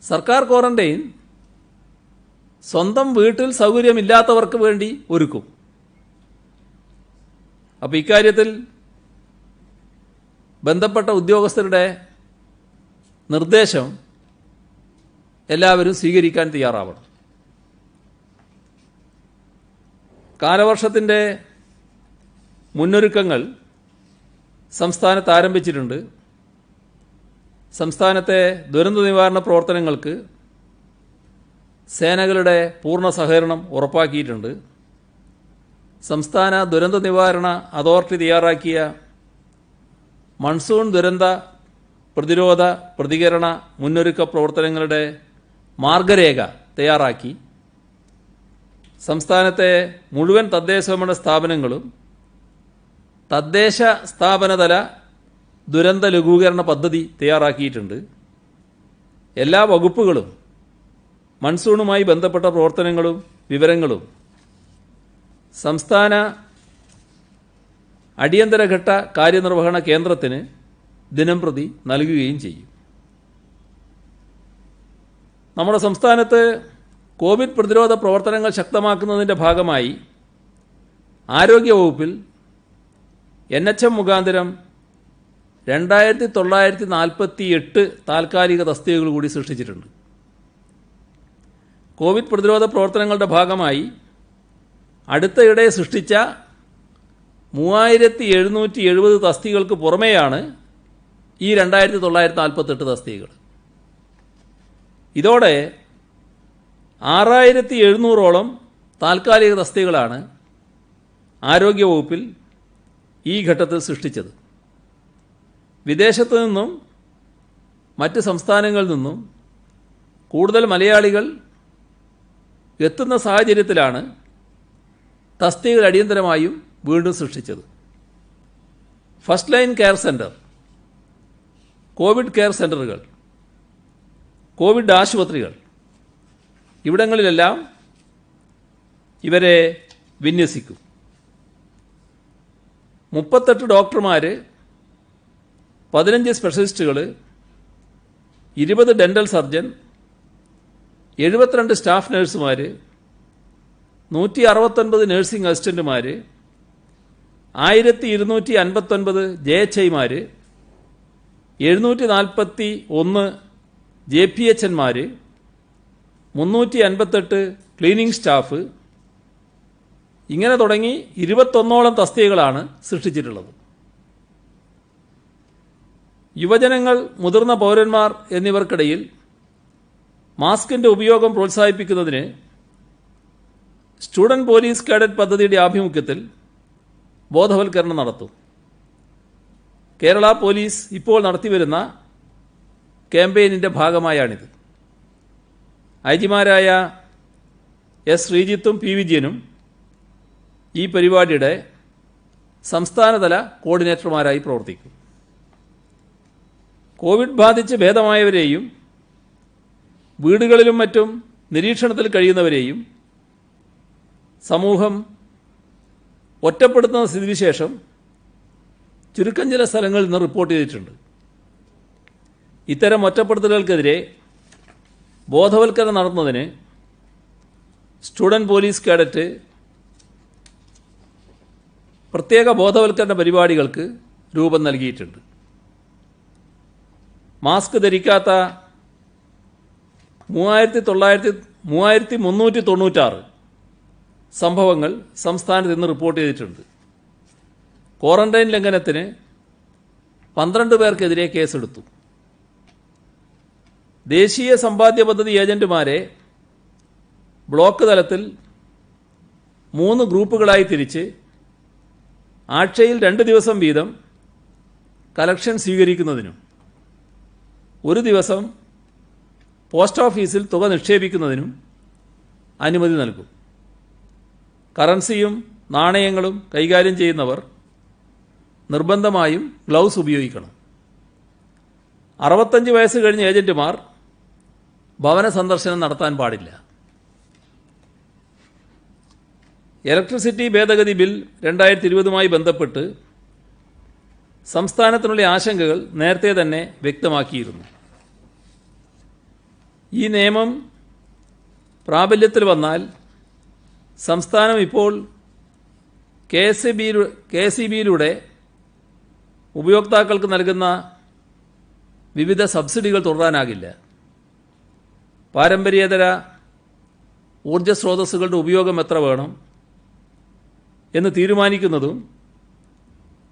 സർക്കാർ ക്വാറന്റൈൻ സ്വന്തം വീട്ടിൽ സൗകര്യമില്ലാത്തവർക്ക് വേണ്ടി ഒരുക്കും. അപ്പോൾ ഇക്കാര്യത്തിൽ ബന്ധപ്പെട്ട ഉദ്യോഗസ്ഥരുടെ നിർദ്ദേശം എല്ലാവരും സ്വീകരിക്കാൻ തയ്യാറാവണം. കാലവർഷത്തിൻ്റെ മുന്നൊരുക്കങ്ങൾ സംസ്ഥാനത്ത് ആരംഭിച്ചിട്ടുണ്ട്. സംസ്ഥാനത്തെ ദുരന്ത നിവാരണ പ്രവർത്തനങ്ങൾക്ക് സേനകളുടെ പൂർണ്ണ സഹകരണം ഉറപ്പാക്കിയിട്ടുണ്ട്. സംസ്ഥാന ദുരന്ത നിവാരണ അതോറിറ്റി തയ്യാറാക്കിയ മൺസൂൺ ദുരന്ത പ്രതിരോധ പ്രതികരണ മുന്നൊരുക്ക പ്രവർത്തനങ്ങളുടെ മാർഗരേഖ തയ്യാറാക്കി സംസ്ഥാനത്തെ മുഴുവൻ തദ്ദേശഭരണ സ്ഥാപനങ്ങളും തദ്ദേശ സ്ഥാപനതല ദുരന്ത ലഘൂകരണ പദ്ധതി തയ്യാറാക്കിയിട്ടുണ്ട്. എല്ലാ വകുപ്പുകളും മൺസൂണുമായി ബന്ധപ്പെട്ട പ്രവർത്തനങ്ങളും വിവരങ്ങളും സംസ്ഥാന അടിയന്തരഘട്ട കാര്യനിർവഹണ കേന്ദ്രത്തിന് ദിനംപ്രതി നൽകുകയും ചെയ്യും. നമ്മുടെ സംസ്ഥാനത്ത് കോവിഡ് പ്രതിരോധ പ്രവർത്തനങ്ങൾ ശക്തമാക്കുന്നതിൻ്റെ ഭാഗമായി ആരോഗ്യവകുപ്പിൽ NHM മുഖാന്തരം 2948 താൽക്കാലിക തസ്തികകൾ കൂടി സൃഷ്ടിച്ചിട്ടുണ്ട്. കോവിഡ് പ്രതിരോധ പ്രവർത്തനങ്ങളുടെ ഭാഗമായി അടുത്തയിടെ സൃഷ്ടിച്ച 3770 തസ്തികൾക്ക് പുറമെയാണ് ഈ 2948 തസ്തികകൾ. ഇതോടെ 6700ഓളം താൽക്കാലിക തസ്തികകളാണ് ആരോഗ്യവകുപ്പിൽ ഈ ഘട്ടത്തിൽ സൃഷ്ടിച്ചത്. വിദേശത്തു നിന്നും മറ്റ് സംസ്ഥാനങ്ങളിൽ നിന്നും കൂടുതൽ മലയാളികൾ എത്തുന്ന സാഹചര്യത്തിലാണ് തസ്തികകൾ അടിയന്തരമായും വീണ്ടും സൃഷ്ടിച്ചത്. First line care centre, Covid care സെന്ററുകൾ, കോവിഡ് ആശുപത്രികൾ ഇവിടങ്ങളിലെല്ലാം ഇവരെ വിന്യസിക്കും. 38 ഡോക്ടർമാർ, 15 സ്പെഷ്യലിസ്റ്റുകൾ, 20 ഡെന്റൽ സർജൻ, 72 സ്റ്റാഫ് നഴ്സുമാർ, 169 നഴ്സിംഗ് അസിസ്റ്റന്റുമാർ, 1259 JHIമാർ, 741 JPHന്മാർ, 358 ക്ലീനിംഗ് സ്റ്റാഫ്, ഇങ്ങനെ തുടങ്ങി 21ഓളം തസ്തികകളാണ് സൃഷ്ടിച്ചിട്ടുള്ളത്. യുവജനങ്ങൾ, മുതിർന്ന പൗരന്മാർ എന്നിവർക്കിടയിൽ മാസ്കിന്റെ ഉപയോഗം പ്രോത്സാഹിപ്പിക്കുന്നതിന് സ്റ്റുഡന്റ് പോലീസ് കേഡറ്റ് പദ്ധതിയുടെ ആഭിമുഖ്യത്തിൽ ബോധവൽക്കരണം നടത്തും. കേരള പോലീസ് ഇപ്പോൾ നടത്തിവരുന്ന ക്യാമ്പയിനിന്റെ ഭാഗമായാണിത്. ഐജിമാരായ S. ശ്രീജിത്തും P. വിജയനും ഈ പരിപാടിയുടെ സംസ്ഥാനതല കോർഡിനേറ്റർമാരായി പ്രവർത്തിക്കും. കോവിഡ് ബാധിച്ച് ഭേദമായവരെയും വീടുകളിലും മറ്റും നിരീക്ഷണത്തിൽ കഴിയുന്നവരെയും സമൂഹം ഒറ്റപ്പെടുത്തുന്ന സ്ഥിതിവിശേഷം ചുരുക്കം ചില സ്ഥലങ്ങളിൽ നിന്ന് റിപ്പോർട്ട് ചെയ്തിട്ടുണ്ട്. ഇത്തരം ഒറ്റപ്പെടുത്തലുകൾക്കെതിരെ ബോധവൽക്കരണം നടത്തുന്നതിന് സ്റ്റുഡന്റ് പോലീസ് കേഡറ്റ് പ്രത്യേക ബോധവൽക്കരണ പരിപാടികൾക്ക് രൂപം നൽകിയിട്ടുണ്ട്. മാസ്ക് ധരിക്കാത്ത 3396 സംഭവങ്ങൾ സംസ്ഥാനത്ത് ഇന്ന് റിപ്പോർട്ട് ചെയ്തിട്ടുണ്ട്. ക്വാറന്റൈൻ ലംഘനത്തിന് 12 പേർക്കെതിരെ കേസെടുത്തു. ദേശീയ സമ്പാദ്യ പദ്ധതി ഏജന്റുമാരെ ബ്ലോക്ക് തലത്തിൽ 3 ഗ്രൂപ്പുകളായി തിരിച്ച് ആഴ്ചയിൽ 2 ദിവസം വീതം കളക്ഷൻ സ്വീകരിക്കുന്നതിനും 1 ദിവസം പോസ്റ്റ് ഓഫീസിൽ തുക നിക്ഷേപിക്കുന്നതിനും അനുമതി നൽകും. കറൻസിയും നാണയങ്ങളും കൈകാര്യം ചെയ്യുന്നവർ നിർബന്ധമായും ഗ്ലൗസ് ഉപയോഗിക്കണം. 65 വയസ്സ് കഴിഞ്ഞ ഏജന്റുമാർ ഭവന സന്ദർശനം നടത്താൻ പാടില്ല. ഇലക്ട്രിസിറ്റി ഭേദഗതി ബിൽ 2020 ബന്ധപ്പെട്ട് സംസ്ഥാനത്തിനുള്ള ആശങ്കകൾ നേരത്തെ തന്നെ വ്യക്തമാക്കിയിരുന്നു. ഈ നിയമം പ്രാബല്യത്തിൽ വന്നാൽ സംസ്ഥാനം ഇപ്പോൾ KSE-ബിയിലൂടെ ഉപയോക്താക്കൾക്ക് നൽകുന്ന വിവിധ സബ്സിഡികൾ തുടരാനാകില്ല. പാരമ്പര്യേതര ഊർജ്ജ സ്രോതസ്സുകളുടെ ഉപയോഗം എത്ര വേണം എന്ന് തീരുമാനിക്കുന്നതും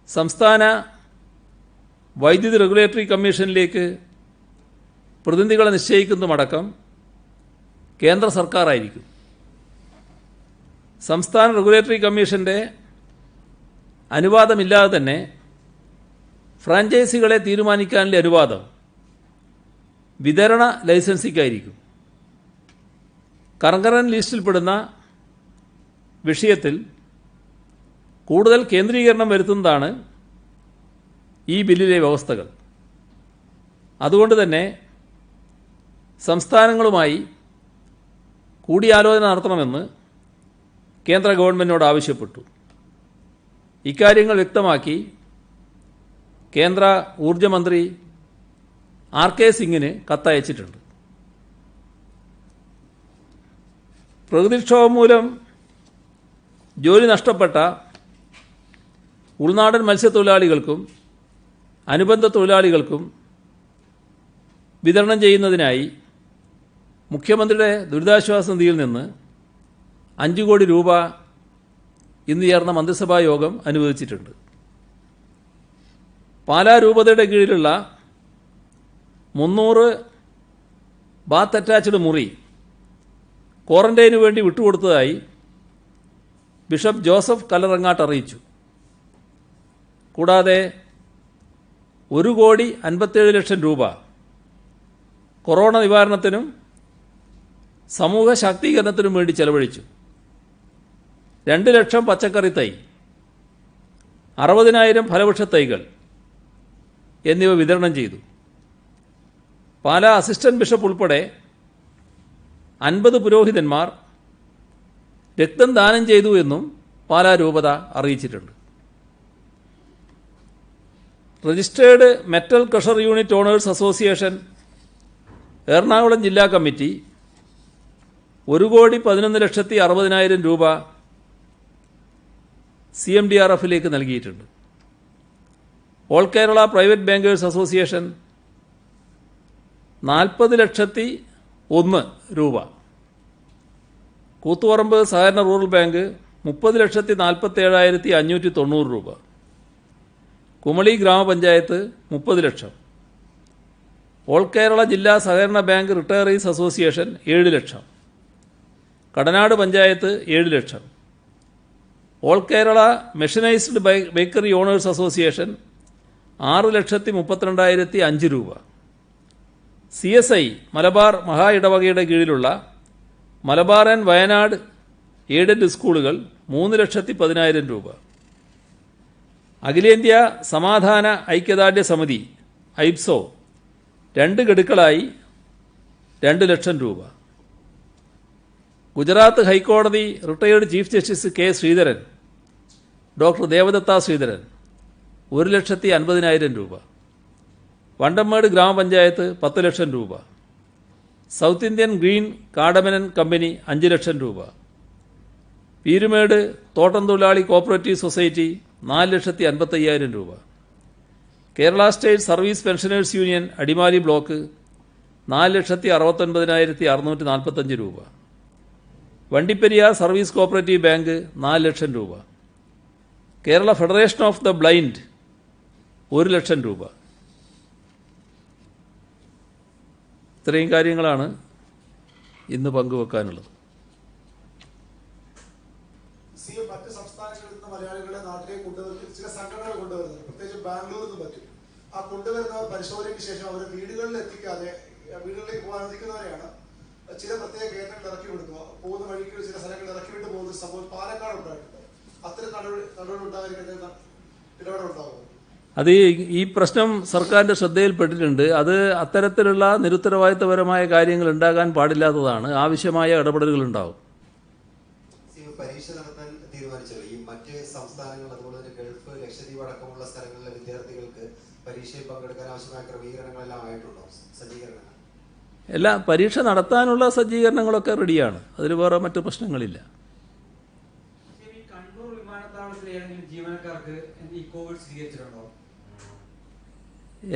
സംസ്ഥാന വൈദ്യുതി റെഗുലേറ്ററി കമ്മീഷനിലേക്ക് പ്രതിനിധികളെ നിശ്ചയിക്കുന്നതുമടക്കം കേന്ദ്ര സർക്കാരായിരിക്കും. സംസ്ഥാന റെഗുലേറ്ററി കമ്മീഷന്റെ അനുവാദമില്ലാതെ തന്നെ ഫ്രാഞ്ചൈസികളെ തീരുമാനിക്കാനുള്ള അനുവാദം വിതരണ ലൈസൻസിക്കായിരിക്കും. കറൻകറന്റ് ലിസ്റ്റിൽപ്പെടുന്ന വിഷയത്തിൽ കൂടുതൽ കേന്ദ്രീകരണം വരുത്തുന്നതാണ് ഈ ബില്ലിലെ വ്യവസ്ഥകൾ. അതുകൊണ്ട് തന്നെ സംസ്ഥാനങ്ങളുമായി കൂടിയാലോചന നടത്തണമെന്ന് കേന്ദ്ര ഗവൺമെന്റിനോട് ആവശ്യപ്പെട്ടു. ഇക്കാര്യങ്ങൾ വ്യക്തമാക്കി കേന്ദ്ര ഊർജ്ജമന്ത്രി RK സിംഗിന് കത്തയച്ചിട്ടുണ്ട്. പ്രകൃതിക്ഷോഭം മൂലം ജോലി നഷ്ടപ്പെട്ട ഉൾനാടൻ മത്സ്യത്തൊഴിലാളികൾക്കും അനുബന്ധ തൊഴിലാളികൾക്കും വിതരണം ചെയ്യുന്നതിനായി മുഖ്യമന്ത്രിയുടെ ദുരിതാശ്വാസ നിധിയിൽ നിന്ന് 5 കോടി രൂപ ഇന്ന് ചേർന്ന മന്ത്രിസഭാ യോഗം അനുവദിച്ചിട്ടുണ്ട്. പാലാ രൂപതയുടെ കീഴിലുള്ള 300 ബാത്ത് അറ്റാച്ച്ഡ് മുറി ക്വാറന്റൈനു വേണ്ടി വിട്ടുകൊടുത്തതായി ബിഷപ്പ് ജോസഫ് കല്ലറങ്ങാട്ട് അറിയിച്ചു. കൂടാതെ 1,57,00,000 രൂപ കൊറോണ നിവാരണത്തിനും സമൂഹ ശാക്തീകരണത്തിനും വേണ്ടി ചെലവഴിച്ചു. 2 ലക്ഷം പച്ചക്കറി തൈ, 60,000 ഫലവൃക്ഷ തൈകൾ എന്നിവ വിതരണം ചെയ്തു. പാലാ അസിസ്റ്റന്റ് ബിഷപ്പ് ഉൾപ്പെടെ 50 പുരോഹിതന്മാർ രക്തം ദാനം ചെയ്തു എന്നും പാലാ രൂപത അറിയിച്ചിട്ടുണ്ട്. Registered metal crusher unit owners association Ernakulam ജില്ലാ കമ്മിറ്റി 1,11,60,000 രൂപ CMDRFിലേക്ക് നൽകിയിട്ടുണ്ട്. All Kerala private bankers association 40,01,000 രൂപ, കൂത്തുപറമ്പ് സഹകരണ റൂറൽ ബാങ്ക് 30,47,590 രൂപ, കുമളി ഗ്രാമപഞ്ചായത്ത് 30 ലക്ഷം, ഓൾ കേരള ജില്ലാ സഹകരണ bank retirees association 7 lakh, Kadanad panchayat 7 lakh, all Kerala mechanised bakery owners association 6,32,005 രൂപ, CSI മലബാർ മഹാ ഇടവകയുടെ കീഴിലുള്ള മലബാർ ആൻഡ് വയനാട് എയ്ഡഡ് സ്കൂളുകൾ 3,10,000 രൂപ, അഖിലേന്ത്യാ സമാധാന ഐക്യദാർഢ്യ സമിതി ഐപ്സോ 2 ഗഡുക്കളായി 2 ലക്ഷം രൂപ, ഗുജറാത്ത് ഹൈക്കോടതി retired chief justice K. Sreedharan, doctor Devadatta Sreedharan 1,50,000 രൂപ, വണ്ടമ്മേട് ഗ്രാമപഞ്ചായത്ത് 10 ലക്ഷം രൂപ, south Indian green cardamom company 5 lakh രൂപ, പീരുമേട് തോട്ടം തൊഴിലാളി കോഓപ്പറേറ്റീവ് സൊസൈറ്റി 4,55,000 രൂപ, Kerala state service pensioners union Adimali block 4,69,645 രൂപ, Vandiperiyar service cooperative bank 4 lakh രൂപ, Kerala federation of the blind 1 lakh രൂപ. ഇത്രയും കാര്യങ്ങളാണ് ഇന്ന് പങ്കുവെക്കാനുള്ളത്. മറ്റ് സംസ്ഥാനങ്ങളിൽ നിന്ന് മലയാളികളെ നാട്ടിലേക്ക് കൊണ്ടുവരുന്ന ചില സംഘടനകൾ കൊണ്ടുവരുന്നത്, പ്രത്യേകിച്ച് ബാംഗ്ലൂരിൽ നിന്ന് പറ്റും. ആ കൊണ്ടുവരുന്നവർ പരിശോധനയ്ക്ക് ശേഷം അവർ വീടുകളിൽ എത്തിക്കാതെ വീടുകളിലേക്ക് പോകാൻ അനുവദിക്കുന്നവരെയാണ് ചില പ്രത്യേക കേന്ദ്രങ്ങൾ ഇറക്കി വിടുക. പോകുന്ന വഴിക്ക് ചില സ്ഥലങ്ങളിൽ ഇറക്കി വിട്ട് പോകുന്ന സംഭവം പാലക്കാട് ഉണ്ടായിട്ടുണ്ട്. നടപടി ഉണ്ടായിരിക്കട്ടെ എന്ന ഇടപെടലുണ്ടാകും. അത് ഈ പ്രശ്നം സർക്കാരിൻ്റെ ശ്രദ്ധയിൽപ്പെട്ടിട്ടുണ്ട്. അത് അത്തരത്തിലുള്ള നിരുത്തരവാദിത്തപരമായ കാര്യങ്ങൾ ഉണ്ടാകാൻ പാടില്ലാത്തതാണ്. ആവശ്യമായ ഇടപെടലുകൾ ഉണ്ടാവും. പരീക്ഷ നടത്താൻ തീരുമാനിച്ചല്ലോ. ഈ മറ്റ് സംസ്ഥാനങ്ങൾ അതുപോലെ തന്നെ ഗൾഫ്, ലക്ഷദ്വീപ് അടക്കമുള്ള സ്ഥലങ്ങളിലെ വിദ്യാർത്ഥികൾക്ക് പരീക്ഷയിൽ പങ്കെടുക്കാൻ ആവശ്യമായ ക്രമീകരണങ്ങളെല്ലാം ആയിട്ടുണ്ടോ? സജ്ജീകരണങ്ങൾ എല്ലാ പരീക്ഷ നടത്താനുള്ള സജ്ജീകരണങ്ങളൊക്കെ റെഡിയാണ്. അതിൽ വേറെ മറ്റു പ്രശ്നങ്ങളില്ല. കണ്ണൂർ വിമാനത്താവളത്തിൽ ഏതെങ്കിലും ജീവനക്കാർക്ക് ഈ കോവിഡ് സ്ഥിരീകരിച്ചിട്ടുണ്ടോ?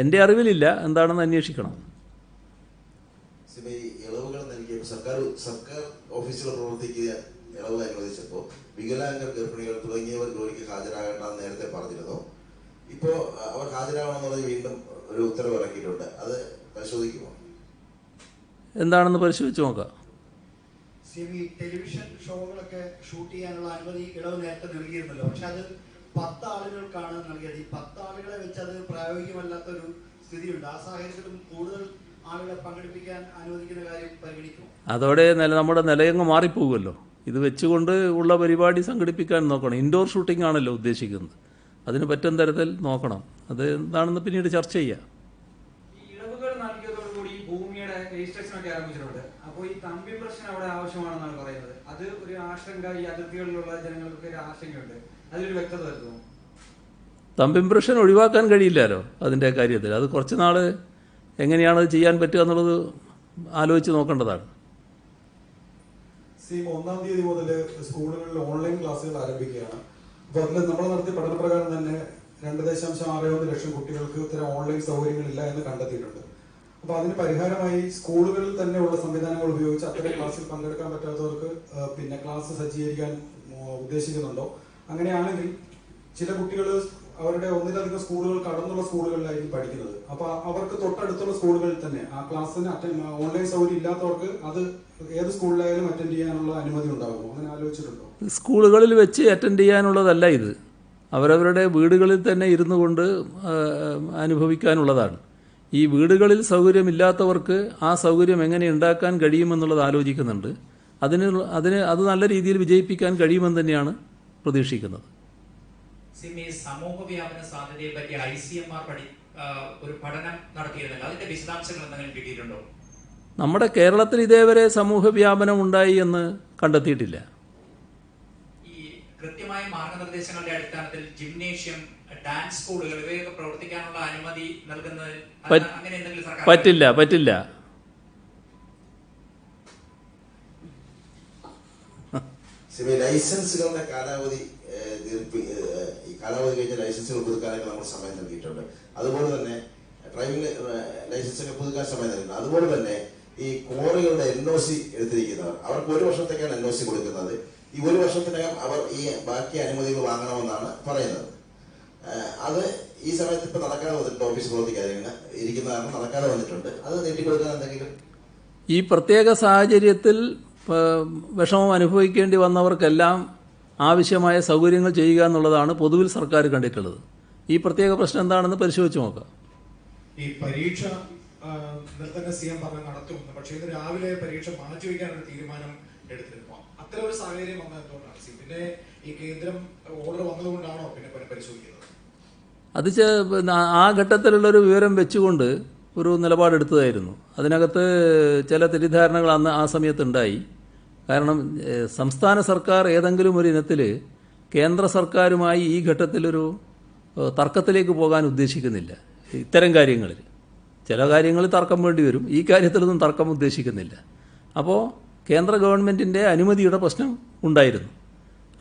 എൻ്റെ അറിവിലില്ല. എന്താണെന്ന് അന്വേഷിക്കണം. ഇളവുകൾ നൽകിയ സർക്കാർ ഓഫീസുകൾ പ്രവർത്തിക്കുക ഇളവ് അനുവദിച്ചപ്പോൾ വികലാംഗർ, ഗർഭിണികൾ തുടങ്ങിയവർ ജോലിക്ക് ഹാജരാകേണ്ടെന്ന് നേരത്തെ പറഞ്ഞിരുന്നു. ഇപ്പോൾ അവർ ഹാജരാകണമെന്ന് പറഞ്ഞ് വീണ്ടും ഒരു ഉത്തരവ് ഇറക്കിയിട്ടുണ്ട്. അത് പരിശോധിക്കുമോ? എന്താണെന്ന് പരിശോധിച്ച് നോക്കാം. ടെലിവിഷൻ ഷോകളൊക്കെ ഷൂട്ട് ചെയ്യാനുള്ള അനുമതി ഇളവ് നേരത്തെ നൽകിയിരുന്നല്ലോ. പക്ഷെ അത് 10 ആളുകൾക്കാണ് നൽകിയത്. ഈ 10 ആളുകളെ വെച്ച് അത് പ്രായോഗികമല്ലാത്തൊരു സ്ഥിതിയുണ്ട്. ആ സാഹചര്യത്തിലും കൂടുതൽ ആളുകളെ പങ്കെടുപ്പിക്കാൻ അനുവദിക്കുന്ന കാര്യം പരിഗണിക്കും. അതോടെ നമ്മുടെ നിലയങ്ങ് മാറിപ്പോകുമല്ലോ. ഇത് വെച്ചുകൊണ്ട് ഉള്ള പരിപാടി സംഘടിപ്പിക്കാൻ നോക്കണം. ഇൻഡോർ ഷൂട്ടിംഗ് ആണല്ലോ ഉദ്ദേശിക്കുന്നത്. അതിന് പറ്റുന്ന തരത്തിൽ നോക്കണം. അത് എന്താണെന്ന് പിന്നീട് ചർച്ച ചെയ്യാം. ഈ ഇളവുകൾ നൽകിയതോടുകൂടി ഭൂമിയുടെ രജിസ്ട്രേഷൻ ഒക്കെ ആരംഭിച്ചിട്ടുണ്ട്. അപ്പോൾ ഈ തമ്പി പ്രശ്നം അവിടെ ആവശ്യമാണെന്നാണ് പറയുന്നത്. അത് ഒരു ആശങ്ക, ഈ അതിർത്തികളിലുള്ള ജനങ്ങൾക്ക് ഒരു ആശങ്കയുണ്ട്. അതിലൊരു വ്യക്തത വരുത്തുമോ? തമ്പ് ഇംപ്രഷൻ ഒഴിവാക്കാൻ കഴിയില്ലല്ലോ അതിൻ്റെ കാര്യത്തിൽ. അത് കുറച്ച് നാൾ എങ്ങനെയാണ് അത് ചെയ്യാൻ പറ്റുക എന്നുള്ളത് ആലോചിച്ച് നോക്കേണ്ടതാണ്. 1-ാം തീയതി മുതൽ സ്കൂളുകളിൽ ഓൺലൈൻ ക്ലാസ്സുകൾ ആരംഭിക്കുകയാണ്. അപ്പോൾ അതിൽ നമ്മൾ നടത്തിയ പഠനപ്രകാരം തന്നെ 2.61 ലക്ഷം കുട്ടികൾക്ക് ഇത്തരം ഓൺലൈൻ സൗകര്യങ്ങളില്ല എന്ന് കണ്ടെത്തിയിട്ടുണ്ട്. അപ്പോൾ അതിന് പരിഹാരമായി സ്കൂളുകളിൽ തന്നെ ഉള്ള സംവിധാനങ്ങൾ ഉപയോഗിച്ച് അത്തരം ക്ലാസ്സിൽ പങ്കെടുക്കാൻ പറ്റാത്തവർക്ക് പിന്നെ ക്ലാസ് സജ്ജീകരിക്കാൻ ഉദ്ദേശിക്കുന്നുണ്ടോ? അങ്ങനെയാണെങ്കിൽ ചില കുട്ടികൾ അവരുടെ ഒന്നിലധികം സ്കൂളുകൾ കടന്നുള്ള സ്കൂളുകളിലായിരിക്കും പഠിക്കുന്നത്. അപ്പോൾ അവർക്ക് തൊട്ടടുത്തുള്ള സ്കൂളുകളിൽ തന്നെ ആ ക്ലാസ്സിന് ഓൺലൈൻ സൗകര്യം ഇല്ലാത്തവർക്ക് അത് ഏത് സ്കൂളിലായാലും അറ്റൻഡ് ചെയ്യാനുള്ള അനുമതി ഉണ്ടാകുമോ? അങ്ങനെ ആലോചിച്ചിട്ടുണ്ടോ? സ്കൂളുകളിൽ വെച്ച് അറ്റൻഡ് ചെയ്യാനുള്ളതല്ല ഇത്. അവരവരുടെ വീടുകളിൽ തന്നെ ഇരുന്നു കൊണ്ട് അനുഭവിക്കാനുള്ളതാണ്. ഈ വീടുകളിൽ സൗകര്യമില്ലാത്തവർക്ക് ആ സൗകര്യം എങ്ങനെ ഉണ്ടാക്കാൻ കഴിയുമെന്നുള്ളത് ആലോചിക്കുന്നുണ്ട്. അത് നല്ല രീതിയിൽ വിജയിപ്പിക്കാൻ കഴിയുമെന്ന് തന്നെയാണ് പ്രതീക്ഷിക്കുന്നത്. സമൂഹ വ്യാപന സാധ്യതയെ പറ്റി ICMR ഒരു പഠനം നടത്തിയിരുന്നല്ലോ. അതിന്റെ വിശദാംശങ്ങൾ എന്തെങ്കിലും കിട്ടിയിട്ടുണ്ടോ? നമ്മുടെ കേരളത്തിൽ ഇതേവരെ സമൂഹ വ്യാപനം ഉണ്ടായി എന്ന് കണ്ടെത്തിയിട്ടില്ല. ഈ കൃത്യമായ മാർഗനിർദ്ദേശങ്ങളുടെ അടിസ്ഥാനത്തിൽ ജിംനേഷ്യം, ഡാൻസ് സ്കൂളുകൾ ഇവയൊക്കെ പ്രവർത്തിക്കാനുള്ള അനുമതി നൽകുന്നത് അങ്ങനെ എന്തെങ്കിലും സർക്കാർ പറ്റില്ല. ലൈസൻസുകളുടെ കാലാവധി കഴിഞ്ഞ ലൈസൻസുകൾ പുതുക്കാനൊക്കെ നമ്മൾ സമയം നൽകിയിട്ടുണ്ട്. അതുപോലെ തന്നെ ഡ്രൈവിംഗ് ലൈസൻസൊക്കെ പുതുക്കാൻ സമയം നൽകിയിട്ടുണ്ട്. അതുപോലെ തന്നെ ഈ ക്വാറികളുടെ NOC എടുത്തിരിക്കുന്നവർ അവർക്ക് 1 വർഷത്തേക്കാണ് NOC കൊടുക്കുന്നത്. ഈ 1 വർഷത്തിനകം അവർ ഈ ബാക്കി അനുമതികൾ വാങ്ങണമെന്നാണ് പറയുന്നത്. അത് ഈ സമയത്ത് ഇപ്പൊ നടക്കാതെ വന്നിട്ടുണ്ട്. ഓഫീസ് പ്രവർത്തിക്കാതെ ഇരിക്കുന്നതാണ്, നടക്കാതെ വന്നിട്ടുണ്ട്. അത് നീട്ടിക്കൊടുക്കാൻ എന്തെങ്കിലും ഈ പ്രത്യേക സാഹചര്യത്തിൽ വിഷമം അനുഭവിക്കേണ്ടി വന്നവർക്കെല്ലാം ആവശ്യമായ സൗകര്യങ്ങൾ ചെയ്യുക എന്നുള്ളതാണ് പൊതുവിൽ സർക്കാർ കണ്ടിട്ടുള്ളത്. ഈ പ്രത്യേക പ്രശ്നം എന്താണെന്ന് പരിശോധിച്ച് നോക്കാം. ഈ പരീക്ഷ നിർത്തന്നെ CM പറഞ്ഞ് നടത്തുമെന്ന്, പക്ഷേ ഇന്ന് രാവിലെ പരീക്ഷ മാറ്റിവെക്കാനൊരു തീരുമാനം എടുത്തിരുന്നു. അത്തരം ഒരു സാഹചര്യം വന്നത് എന്തുകൊണ്ടാണ്? പിന്നെ ഈ കേന്ദ്രം ഓർഡർ വന്നതുകൊണ്ടാണോ പിന്നെ പരിശോധിക്കുന്നത്? അത് ആ ഘട്ടത്തിലുള്ളൊരു വിവരം വെച്ചുകൊണ്ട് ഒരു നിലപാടെടുത്തതായിരുന്നു. അതിനകത്ത് ചില തെറ്റിദ്ധാരണകൾ ആ സമയത്തുണ്ടായി. കാരണം സംസ്ഥാന സർക്കാർ ഏതെങ്കിലും ഒരു ഇനത്തിൽ കേന്ദ്ര സർക്കാരുമായി ഈ ഘട്ടത്തിലൊരു തർക്കത്തിലേക്ക് പോകാൻ ഉദ്ദേശിക്കുന്നില്ല. ഇത്തരം കാര്യങ്ങളിൽ ചില കാര്യങ്ങളിൽ തർക്കം വേണ്ടി വരും. ഈ കാര്യത്തിലൊന്നും തർക്കം ഉദ്ദേശിക്കുന്നില്ല. അപ്പോൾ കേന്ദ്ര ഗവൺമെൻറ്റിൻ്റെ അനുമതിയുടെ പ്രശ്നം ഉണ്ടായിരുന്നു.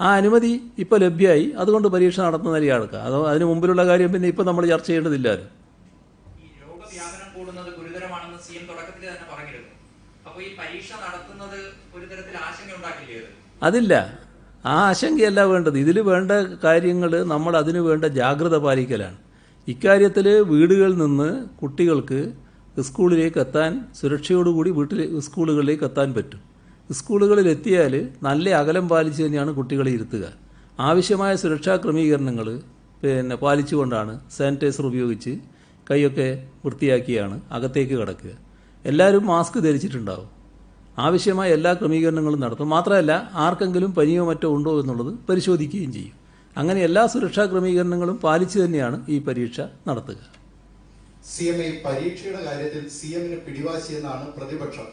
ആ അനുമതി ഇപ്പോൾ ലഭ്യമായി. അതുകൊണ്ട് പരീക്ഷ നടത്തുന്ന നിലയാൾക്കുക. അതോ അതിന് മുമ്പിലുള്ള കാര്യം പിന്നെ ഇപ്പോൾ നമ്മൾ ചർച്ച ചെയ്യേണ്ടതില്ലല്ലോ. ഈ രോഗവ്യാപനം കൂടുന്നത് ഗുരുതരമാണെന്ന് CM തുടക്കത്തിൽ തന്നെ പറഞ്ഞിരുന്നു. അപ്പോൾ ഈ പരീക്ഷ നടത്തുന്നത് ഒരു തരത്തിൽ ആശങ്ക ഉണ്ടാക്കില്ലേ? അതില്ല, ആ ആശങ്കയല്ല വേണ്ടത്. ഇതിൽ വേണ്ട കാര്യങ്ങൾ നമ്മൾ അതിനു വേണ്ട ജാഗ്രത പാലിക്കലാണ്. ഇക്കാര്യത്തിൽ വീടുകളിൽ നിന്ന് കുട്ടികൾക്ക് സ്കൂളിലേക്ക് എത്താൻ സുരക്ഷയോടുകൂടി സ്കൂളുകളിലേക്ക് എത്താൻ പറ്റും. സ്കൂളുകളിൽ എത്തിയാൽ നല്ല അകലം പാലിച്ച് തന്നെയാണ് കുട്ടികളെ ഇരുത്തുക. ആവശ്യമായ സുരക്ഷാ ക്രമീകരണങ്ങൾ പാലിച്ചുകൊണ്ടാണ് സാനിറ്റൈസർ ഉപയോഗിച്ച് കൈയൊക്കെ വൃത്തിയാക്കിയാണ് അകത്തേക്ക് കടക്കുക. എല്ലാവരും മാസ്ക് ധരിച്ചിട്ടുണ്ടാവും. ആവശ്യമായ എല്ലാ ക്രമീകരണങ്ങളും നടത്തും. മാത്രമല്ല ആർക്കെങ്കിലും പനിയോ മറ്റോ ഉണ്ടോ എന്നുള്ളത് പരിശോധിക്കുകയും ചെയ്യും. അങ്ങനെ എല്ലാ സുരക്ഷാ ക്രമീകരണങ്ങളും പാലിച്ചു തന്നെയാണ് ഈ പരീക്ഷ നടത്തുക. CMA പരീക്ഷയുടെ കാര്യത്തിൽ CMന് പിടിവാശിയെന്നാണ് പ്രതിപക്ഷം.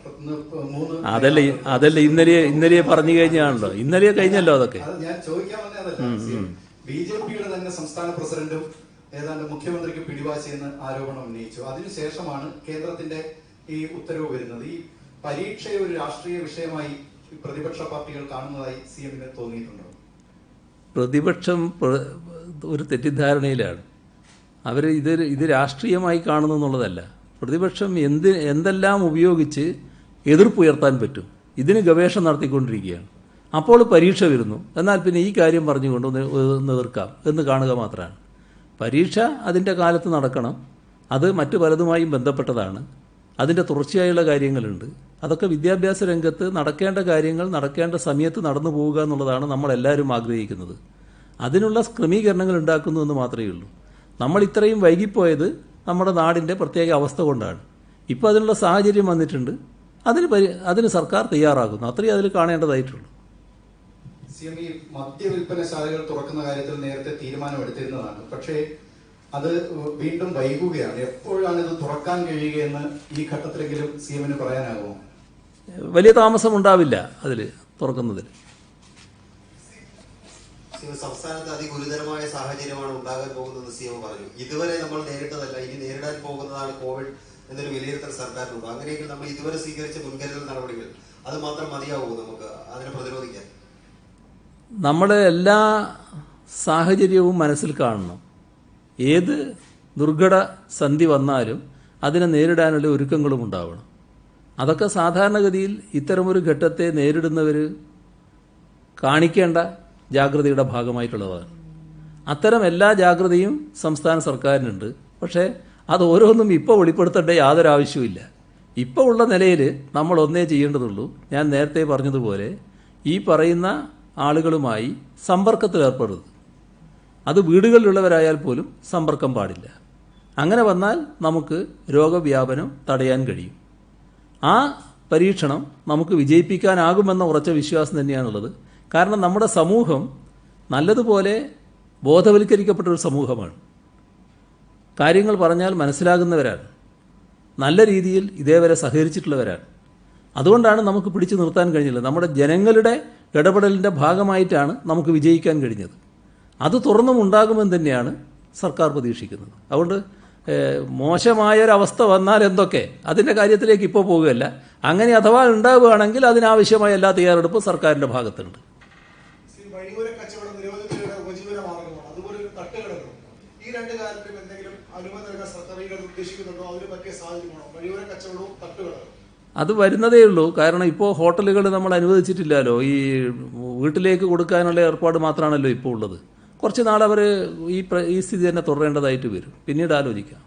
അതല്ല ഇന്നലെ പറഞ്ഞു കഴിഞ്ഞാണല്ലോ, ഇന്നലെ കഴിഞ്ഞല്ലോ അതൊക്കെ. ഞാൻ ചോദിക്കാൻ വന്നതല്ല. BJPയുടെ തന്നെ സംസ്ഥാന പ്രസിഡന്റും ഏതാണ്ട് മുഖ്യമന്ത്രിക്ക് പിടിവാശിയെന്ന് ആരോപണം ഉന്നയിച്ചു. അതിനുശേഷമാണ് കേന്ദ്രത്തിന്റെ ഈ ഉത്തരവ് വരുന്നത്. ഈ പരീക്ഷയെ ഒരു രാഷ്ട്രീയ വിഷയമായി പ്രതിപക്ഷ പാർട്ടികൾ കാണുന്നതായി CMന് തോന്നിയിട്ടുണ്ടോ? പ്രതിപക്ഷം ഒരു തെറ്റിദ്ധാരണയിലാണ്. അവർ ഇത് രാഷ്ട്രീയമായി കാണുന്നു എന്നുള്ളതല്ല. പ്രതിപക്ഷം എന്തെല്ലാം ഉപയോഗിച്ച് എതിർപ്പുയർത്താൻ പറ്റും ഇതിന് ഗവേഷണം നടത്തിക്കൊണ്ടിരിക്കുകയാണ്. അപ്പോൾ പരീക്ഷ വരുന്നു, എന്നാൽ പിന്നെ ഈ കാര്യം പറഞ്ഞുകൊണ്ട് എതിർക്കാം എന്ന് കാണുക മാത്രമാണ്. പരീക്ഷ അതിൻ്റെ കാലത്ത് നടക്കണം. അത് മറ്റു പലതുമായും ബന്ധപ്പെട്ടതാണ്. അതിൻ്റെ തുടർച്ചയായുള്ള കാര്യങ്ങളുണ്ട്. അതൊക്കെ വിദ്യാഭ്യാസ രംഗത്ത് നടക്കേണ്ട കാര്യങ്ങൾ നടക്കേണ്ട സമയത്ത് നടന്നു പോവുക എന്നുള്ളതാണ് നമ്മളെല്ലാവരും ആഗ്രഹിക്കുന്നത്. അതിനുള്ള ക്രമീകരണങ്ങൾ ഉണ്ടാക്കുന്നു എന്ന് മാത്രമേ ഉള്ളൂ. നമ്മൾ ഇത്രയും വൈകിപ്പോയത് നമ്മുടെ നാടിൻ്റെ പ്രത്യേക അവസ്ഥ കൊണ്ടാണ്. ഇപ്പോൾ അതിനുള്ള സാഹചര്യം വന്നിട്ടുണ്ട്. അതിന് സർക്കാർ തയ്യാറാകുന്നു. അത്രയും അതിൽ കാണേണ്ടതായിട്ടുള്ളൂ. CME മദ്യവിൽപ്പനശാലകൾ തുറക്കുന്ന കാര്യത്തിൽ നേരത്തെ തീരുമാനമെടുത്തിരുന്നതാണ്. പക്ഷേ അത് വീണ്ടും വൈകുകയാണ്. എപ്പോഴാണ് ഇത് തുറക്കാൻ കഴിയുകയെന്ന് ഈ ഘട്ടത്തിലെങ്കിലും CMന് പറയാനാകുമോ? വലിയ താമസം ഉണ്ടാവില്ല അതിൽ തുറക്കുന്നതിൽ. സംസ്ഥാനത്ത് അതിഗുരുതരമായ സാഹചര്യമാണ് ഉണ്ടാകാൻ പോകുന്നതെന്ന് CM പറഞ്ഞു. ഇതുവരെ നമ്മൾ നേരിട്ടതല്ല, ഇനി നേരിടാൻ പോകുന്നതാണ് കോവിഡ് എന്നൊരു വിലയിരുത്തൽ സർക്കാരിനുണ്ട്. അങ്ങനെയെങ്കിൽ നമ്മൾ ഇതുവരെ സ്വീകരിച്ച മുൻകരുതൽ നടപടികൾ അത് മാത്രം മതിയാവുമോ നമുക്ക് അതിനെ പ്രതിരോധിക്കാൻ? നമ്മുടെ എല്ലാ സാഹചര്യവും മനസ്സിൽ കാണണം. ഏത് ദുർഘട സന്ധി വന്നാലും അതിനെ നേരിടാനുള്ള ഒരുക്കങ്ങളും ഉണ്ടാവണം. അതൊക്കെ സാധാരണഗതിയിൽ ഇത്തരമൊരു ഘട്ടത്തെ നേരിടുന്നവർ കാണിക്കേണ്ട ജാഗ്രതയുടെ ഭാഗമായിട്ടുള്ളതാണ്. അത്തരം എല്ലാ ജാഗ്രതയും സംസ്ഥാന സർക്കാരിനുണ്ട്. പക്ഷേ അത് ഓരോന്നും ഇപ്പോൾ വെളിപ്പെടുത്തേണ്ട യാതൊരു ആവശ്യവുമില്ല. ഇപ്പോൾ ഉള്ള നിലയിൽ നമ്മൾ ഒന്നേ ചെയ്യേണ്ടതുള്ളൂ. ഞാൻ നേരത്തെ പറഞ്ഞതുപോലെ ഈ പറയുന്ന ആളുകളുമായി സമ്പർക്കത്തിലേർപ്പെടരുത്. അത് വീടുകളിലുള്ളവരായാൽ പോലും സമ്പർക്കം പാടില്ല. അങ്ങനെ വന്നാൽ നമുക്ക് രോഗവ്യാപനം തടയാൻ കഴിയും. ആ പരീക്ഷണം നമുക്ക് വിജയിപ്പിക്കാനാകുമെന്ന ഉറച്ച വിശ്വാസം തന്നെയാണുള്ളത്. കാരണം നമ്മുടെ സമൂഹം നല്ലതുപോലെ ബോധവൽക്കരിക്കപ്പെട്ടൊരു സമൂഹമാണ്. കാര്യങ്ങൾ പറഞ്ഞാൽ മനസ്സിലാകുന്നവരാണ്. നല്ല രീതിയിൽ ഇതേവരെ സഹകരിച്ചിട്ടുള്ളവരാണ്. അതുകൊണ്ടാണ് നമുക്ക് പിടിച്ചു നിർത്താൻ കഴിഞ്ഞില്ല. നമ്മുടെ ജനങ്ങളുടെ ഇടപെടലിൻ്റെ ഭാഗമായിട്ടാണ് നമുക്ക് വിജയിക്കാൻ കഴിഞ്ഞത്. അത് തുറന്നും ഉണ്ടാകുമെന്ന് തന്നെയാണ് സർക്കാർ പ്രതീക്ഷിക്കുന്നത്. അതുകൊണ്ട് മോശമായൊരവസ്ഥ വന്നാൽ എന്തൊക്കെ അതിൻ്റെ കാര്യത്തിലേക്ക് ഇപ്പോൾ പോകുകയല്ല. അങ്ങനെ അഥവാ ഉണ്ടാവുകയാണെങ്കിൽ അതിനാവശ്യമായ എല്ലാ തയ്യാറെടുപ്പും സർക്കാരിൻ്റെ ഭാഗത്തുണ്ട്. വഴിയോര കച്ചവടം നിരവധി പേരുടെ ഉപജീവന മാർഗമാണ്. അതുപോലെ ഒരു തട്ടുകടകളും ഈ രണ്ട് കാര്യത്തിലും എന്തെങ്കിലും അനുമതി നൽകാൻ സർക്കാർ ഉദ്ദേശിക്കുന്നുണ്ടോ? അതിന് പറ്റിയ സാഹചര്യമാണോ വഴിയോര കച്ചവടവും തട്ടുകടകളും? അത് വരുന്നതേ ഉള്ളൂ. കാരണം ഇപ്പോൾ ഹോട്ടലുകൾ നമ്മൾ അനുവദിച്ചിട്ടില്ലല്ലോ. ഈ വീട്ടിലേക്ക് കൊടുക്കാനുള്ള ഏർപ്പാട് മാത്രമാണല്ലോ ഇപ്പോൾ ഉള്ളത്. കുറച്ച് നാൾ അവർ ഈ സ്ഥിതി തന്നെ തുടരേണ്ടതായിട്ട് വരും. പിന്നീട് ആലോചിക്കാം.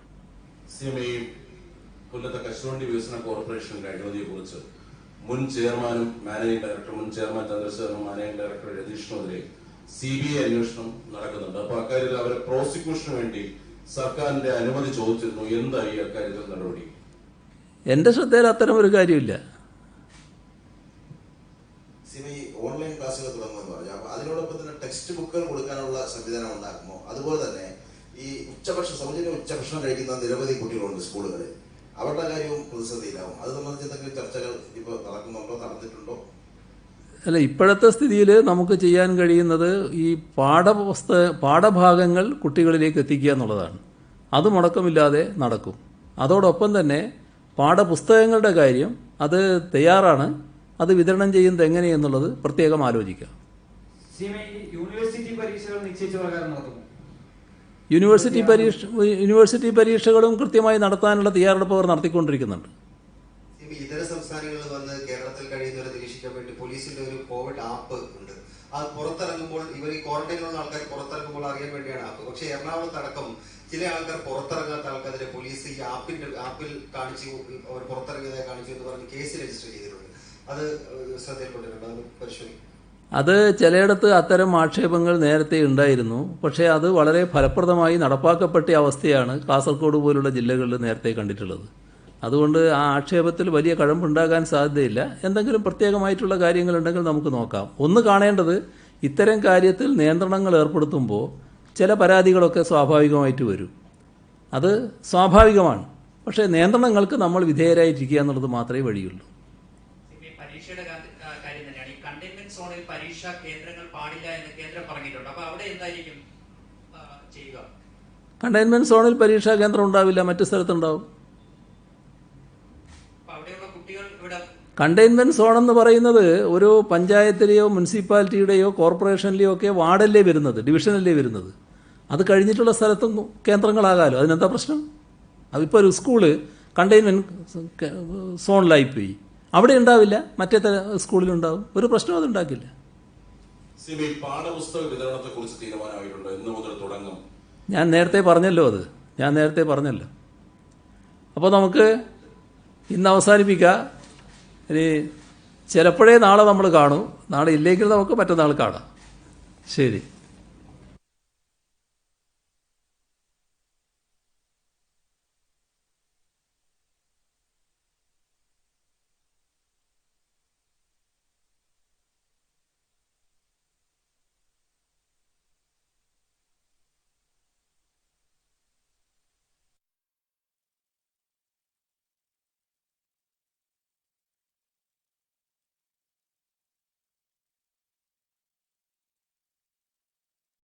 കൊല്ലത്തെ കശുവണ്ടി വികസന കോർപ്പറേഷന്റെ അഴിമതിയെക്കുറിച്ച് മുൻ ചെയർമാനും മാനേജിംഗ് ഡയറക്ടർ, മുൻ ചെയർമാൻ ചന്ദ്രശേഖരനും മാനേജിംഗ് ഡയറക്ടർ രതീഷിനുമെതിരെ CBI അന്വേഷണം നടക്കുന്നുണ്ട്. അപ്പൊ അക്കാര്യത്തിൽ അവരെ പ്രോസിക്യൂഷന് വേണ്ടി സർക്കാരിന്റെ അനുമതി ചോദിച്ചിരുന്നു. എന്തായി അക്കാര്യത്തിൽ നടപടി? എന്റെ ശ്രദ്ധയിൽ അത്തരം ഒരു കാര്യമില്ല. ഓൺലൈൻ ക്ലാസ്സുകൾ തുടങ്ങുമെന്ന് പറഞ്ഞു. അപ്പൊ അതിനോടൊപ്പം തന്നെ ടെക്സ്റ്റ് ബുക്കുകൾ കൊടുക്കാനുള്ള സംവിധാനം ഉണ്ടാക്കുമോ? അതുപോലെ തന്നെ ഈ സൗജന്യ ഉച്ചഭക്ഷണം കഴിക്കുന്ന നിരവധി കുട്ടികളുണ്ട് സ്കൂളുകളിൽ. അവരുടെ കാര്യവും പ്രതിസന്ധിയിലാവും. അത് സംബന്ധിച്ച് എന്തെങ്കിലും ചർച്ചകൾ ഇപ്പോൾ നടക്കുന്നുണ്ടോ, നടന്നിട്ടുണ്ടോ? അല്ല, ഇപ്പോഴത്തെ സ്ഥിതിയിൽ നമുക്ക് ചെയ്യാൻ കഴിയുന്നത് ഈ പാഠഭാഗങ്ങൾ കുട്ടികളിലേക്ക് എത്തിക്കുക എന്നുള്ളതാണ്. അത് മുടക്കമില്ലാതെ നടക്കും. അതോടൊപ്പം തന്നെ പാഠപുസ്തകങ്ങളുടെ കാര്യം അത് തയ്യാറാണ്. അത് വിതരണം ചെയ്യുന്നത് എങ്ങനെയെന്നുള്ളത് പ്രത്യേകം ആലോചിക്കാം. യൂണിവേഴ്സിറ്റി പരീക്ഷകൾ നിശ്ചയിച്ച പ്രകാരം നടത്തുമോ? യൂണിവേഴ്സിറ്റി പരീക്ഷകളും കൃത്യമായി നടത്താനുള്ള തയ്യാറെടുപ്പ് അവർ നടത്തിക്കൊണ്ടിരിക്കുന്നുണ്ട്. ഇതര സംസ്ഥാനങ്ങളിൽ വന്ന് കേരളത്തിൽ കഴിയുന്നവരെ നിരീക്ഷിക്കാൻ വേണ്ടി പോലീസിന്റെ ഒരു കോവിഡ് ആപ്പ് ഉണ്ട്. അത് പുറത്തിറങ്ങുമ്പോൾ ഇവർ ഈ ക്വാറന്റൈനിലുള്ള ആൾക്കാർ പുറത്തിറങ്ങുമ്പോൾ അറിയാൻ വേണ്ടിയാണ് ആപ്പ്. പക്ഷേ എറണാകുളത്ത് അടക്കം ചില ആൾക്കാർ പുറത്തിറങ്ങാത്ത ആൾക്കാരെ പോലീസ് ഈ ആപ്പിൽ കാണിച്ചു, അവർ പുറത്തിറങ്ങിയതായി കാണിച്ചു എന്ന് പറഞ്ഞ് കേസ് രജിസ്റ്റർ ചെയ്തിട്ടുണ്ട്. അത് ശ്രദ്ധയിൽപ്പെട്ടിട്ടുണ്ട്. അത് പരിശോധിക്കും. അത് ചിലയിടത്ത് അത്തരം ആക്ഷേപങ്ങൾ നേരത്തെ ഉണ്ടായിരുന്നു. പക്ഷേ അത് വളരെ ഫലപ്രദമായി നടപ്പാക്കപ്പെട്ട അവസ്ഥയാണ് കാസർഗോഡ് പോലുള്ള ജില്ലകളിൽ നേരത്തെ കണ്ടിട്ടുള്ളത്. അതുകൊണ്ട് ആ ആക്ഷേപത്തിൽ വലിയ കഴമ്പുണ്ടാകാൻ സാധ്യതയില്ല. എന്തെങ്കിലും പ്രത്യേകമായിട്ടുള്ള കാര്യങ്ങളുണ്ടെങ്കിൽ നമുക്ക് നോക്കാം. ഒന്ന് കാണേണ്ടത് ഇത്തരം കാര്യത്തിൽ നിയന്ത്രണങ്ങൾ ഏർപ്പെടുത്തുമ്പോൾ ചില പരാതികളൊക്കെ സ്വാഭാവികമായിട്ട് വരും. അത് സ്വാഭാവികമാണ്. പക്ഷേ നിയന്ത്രണങ്ങൾക്ക് നമ്മൾ വിധേയരായിരിക്കുക എന്നുള്ളത് മാത്രമേ വഴിയുള്ളൂ. പരീക്ഷയുടെ കാര്യം തന്നെയാണ്. ഈ കണ്ടെയ്ൻമെന്റ് സോണിൽ പരീക്ഷാ കേന്ദ്രങ്ങൾ പാടില്ല എന്ന് കേന്ദ്രം പറഞ്ഞിട്ടുണ്ട്. അപ്പൊ അവിടെ എന്തായിരിക്കും ചെയ്യുക? കണ്ടെയ്ൻമെന്റ് സോണിൽ പരീക്ഷാ കേന്ദ്രം ഉണ്ടാവില്ല, മറ്റു സ്ഥലത്തുണ്ടാവും. അവിടെയുള്ള കുട്ടികൾ ഇവിടെ കണ്ടെയ്ൻമെന്റ് സോൺ എന്ന് പറയുന്നത് ഒരു പഞ്ചായത്തിലെയോ മുനിസിപ്പാലിറ്റിയുടെയോ കോർപ്പറേഷനിലെയോ ഒക്കെ വാർഡല്ലേ വരുന്നത്, ഡിവിഷനല്ലേ വരുന്നത്. അത് കഴിഞ്ഞിട്ടുള്ള സ്ഥലത്തും കേന്ദ്രങ്ങളാകാമല്ലോ. അതിനെന്താ പ്രശ്നം? അതിപ്പോൾ ഒരു സ്കൂള് കണ്ടെയ്ൻമെന്റ് സോണിലായിപ്പോയി, അവിടെ ഉണ്ടാവില്ല, മറ്റേ സ്കൂളിലുണ്ടാവും. ഒരു പ്രശ്നം അതുണ്ടാക്കില്ല. പാഠപുസ്തക വിതരണത്തെ കുറിച്ച് തീരുമാനമായിട്ടുണ്ട്. ഇന്ന് മുതൽ തുടങ്ങും. ഞാൻ നേരത്തെ പറഞ്ഞല്ലോ. അപ്പോൾ നമുക്ക് ഇന്ന് അവസാനിപ്പിക്കാം. ഇനി ചിലപ്പോഴേ നാളെ നമ്മൾ കാണും, നാളെ ഇല്ലെങ്കിൽ നമുക്ക് മറ്റന്നാൾ കാണാം. ശരി.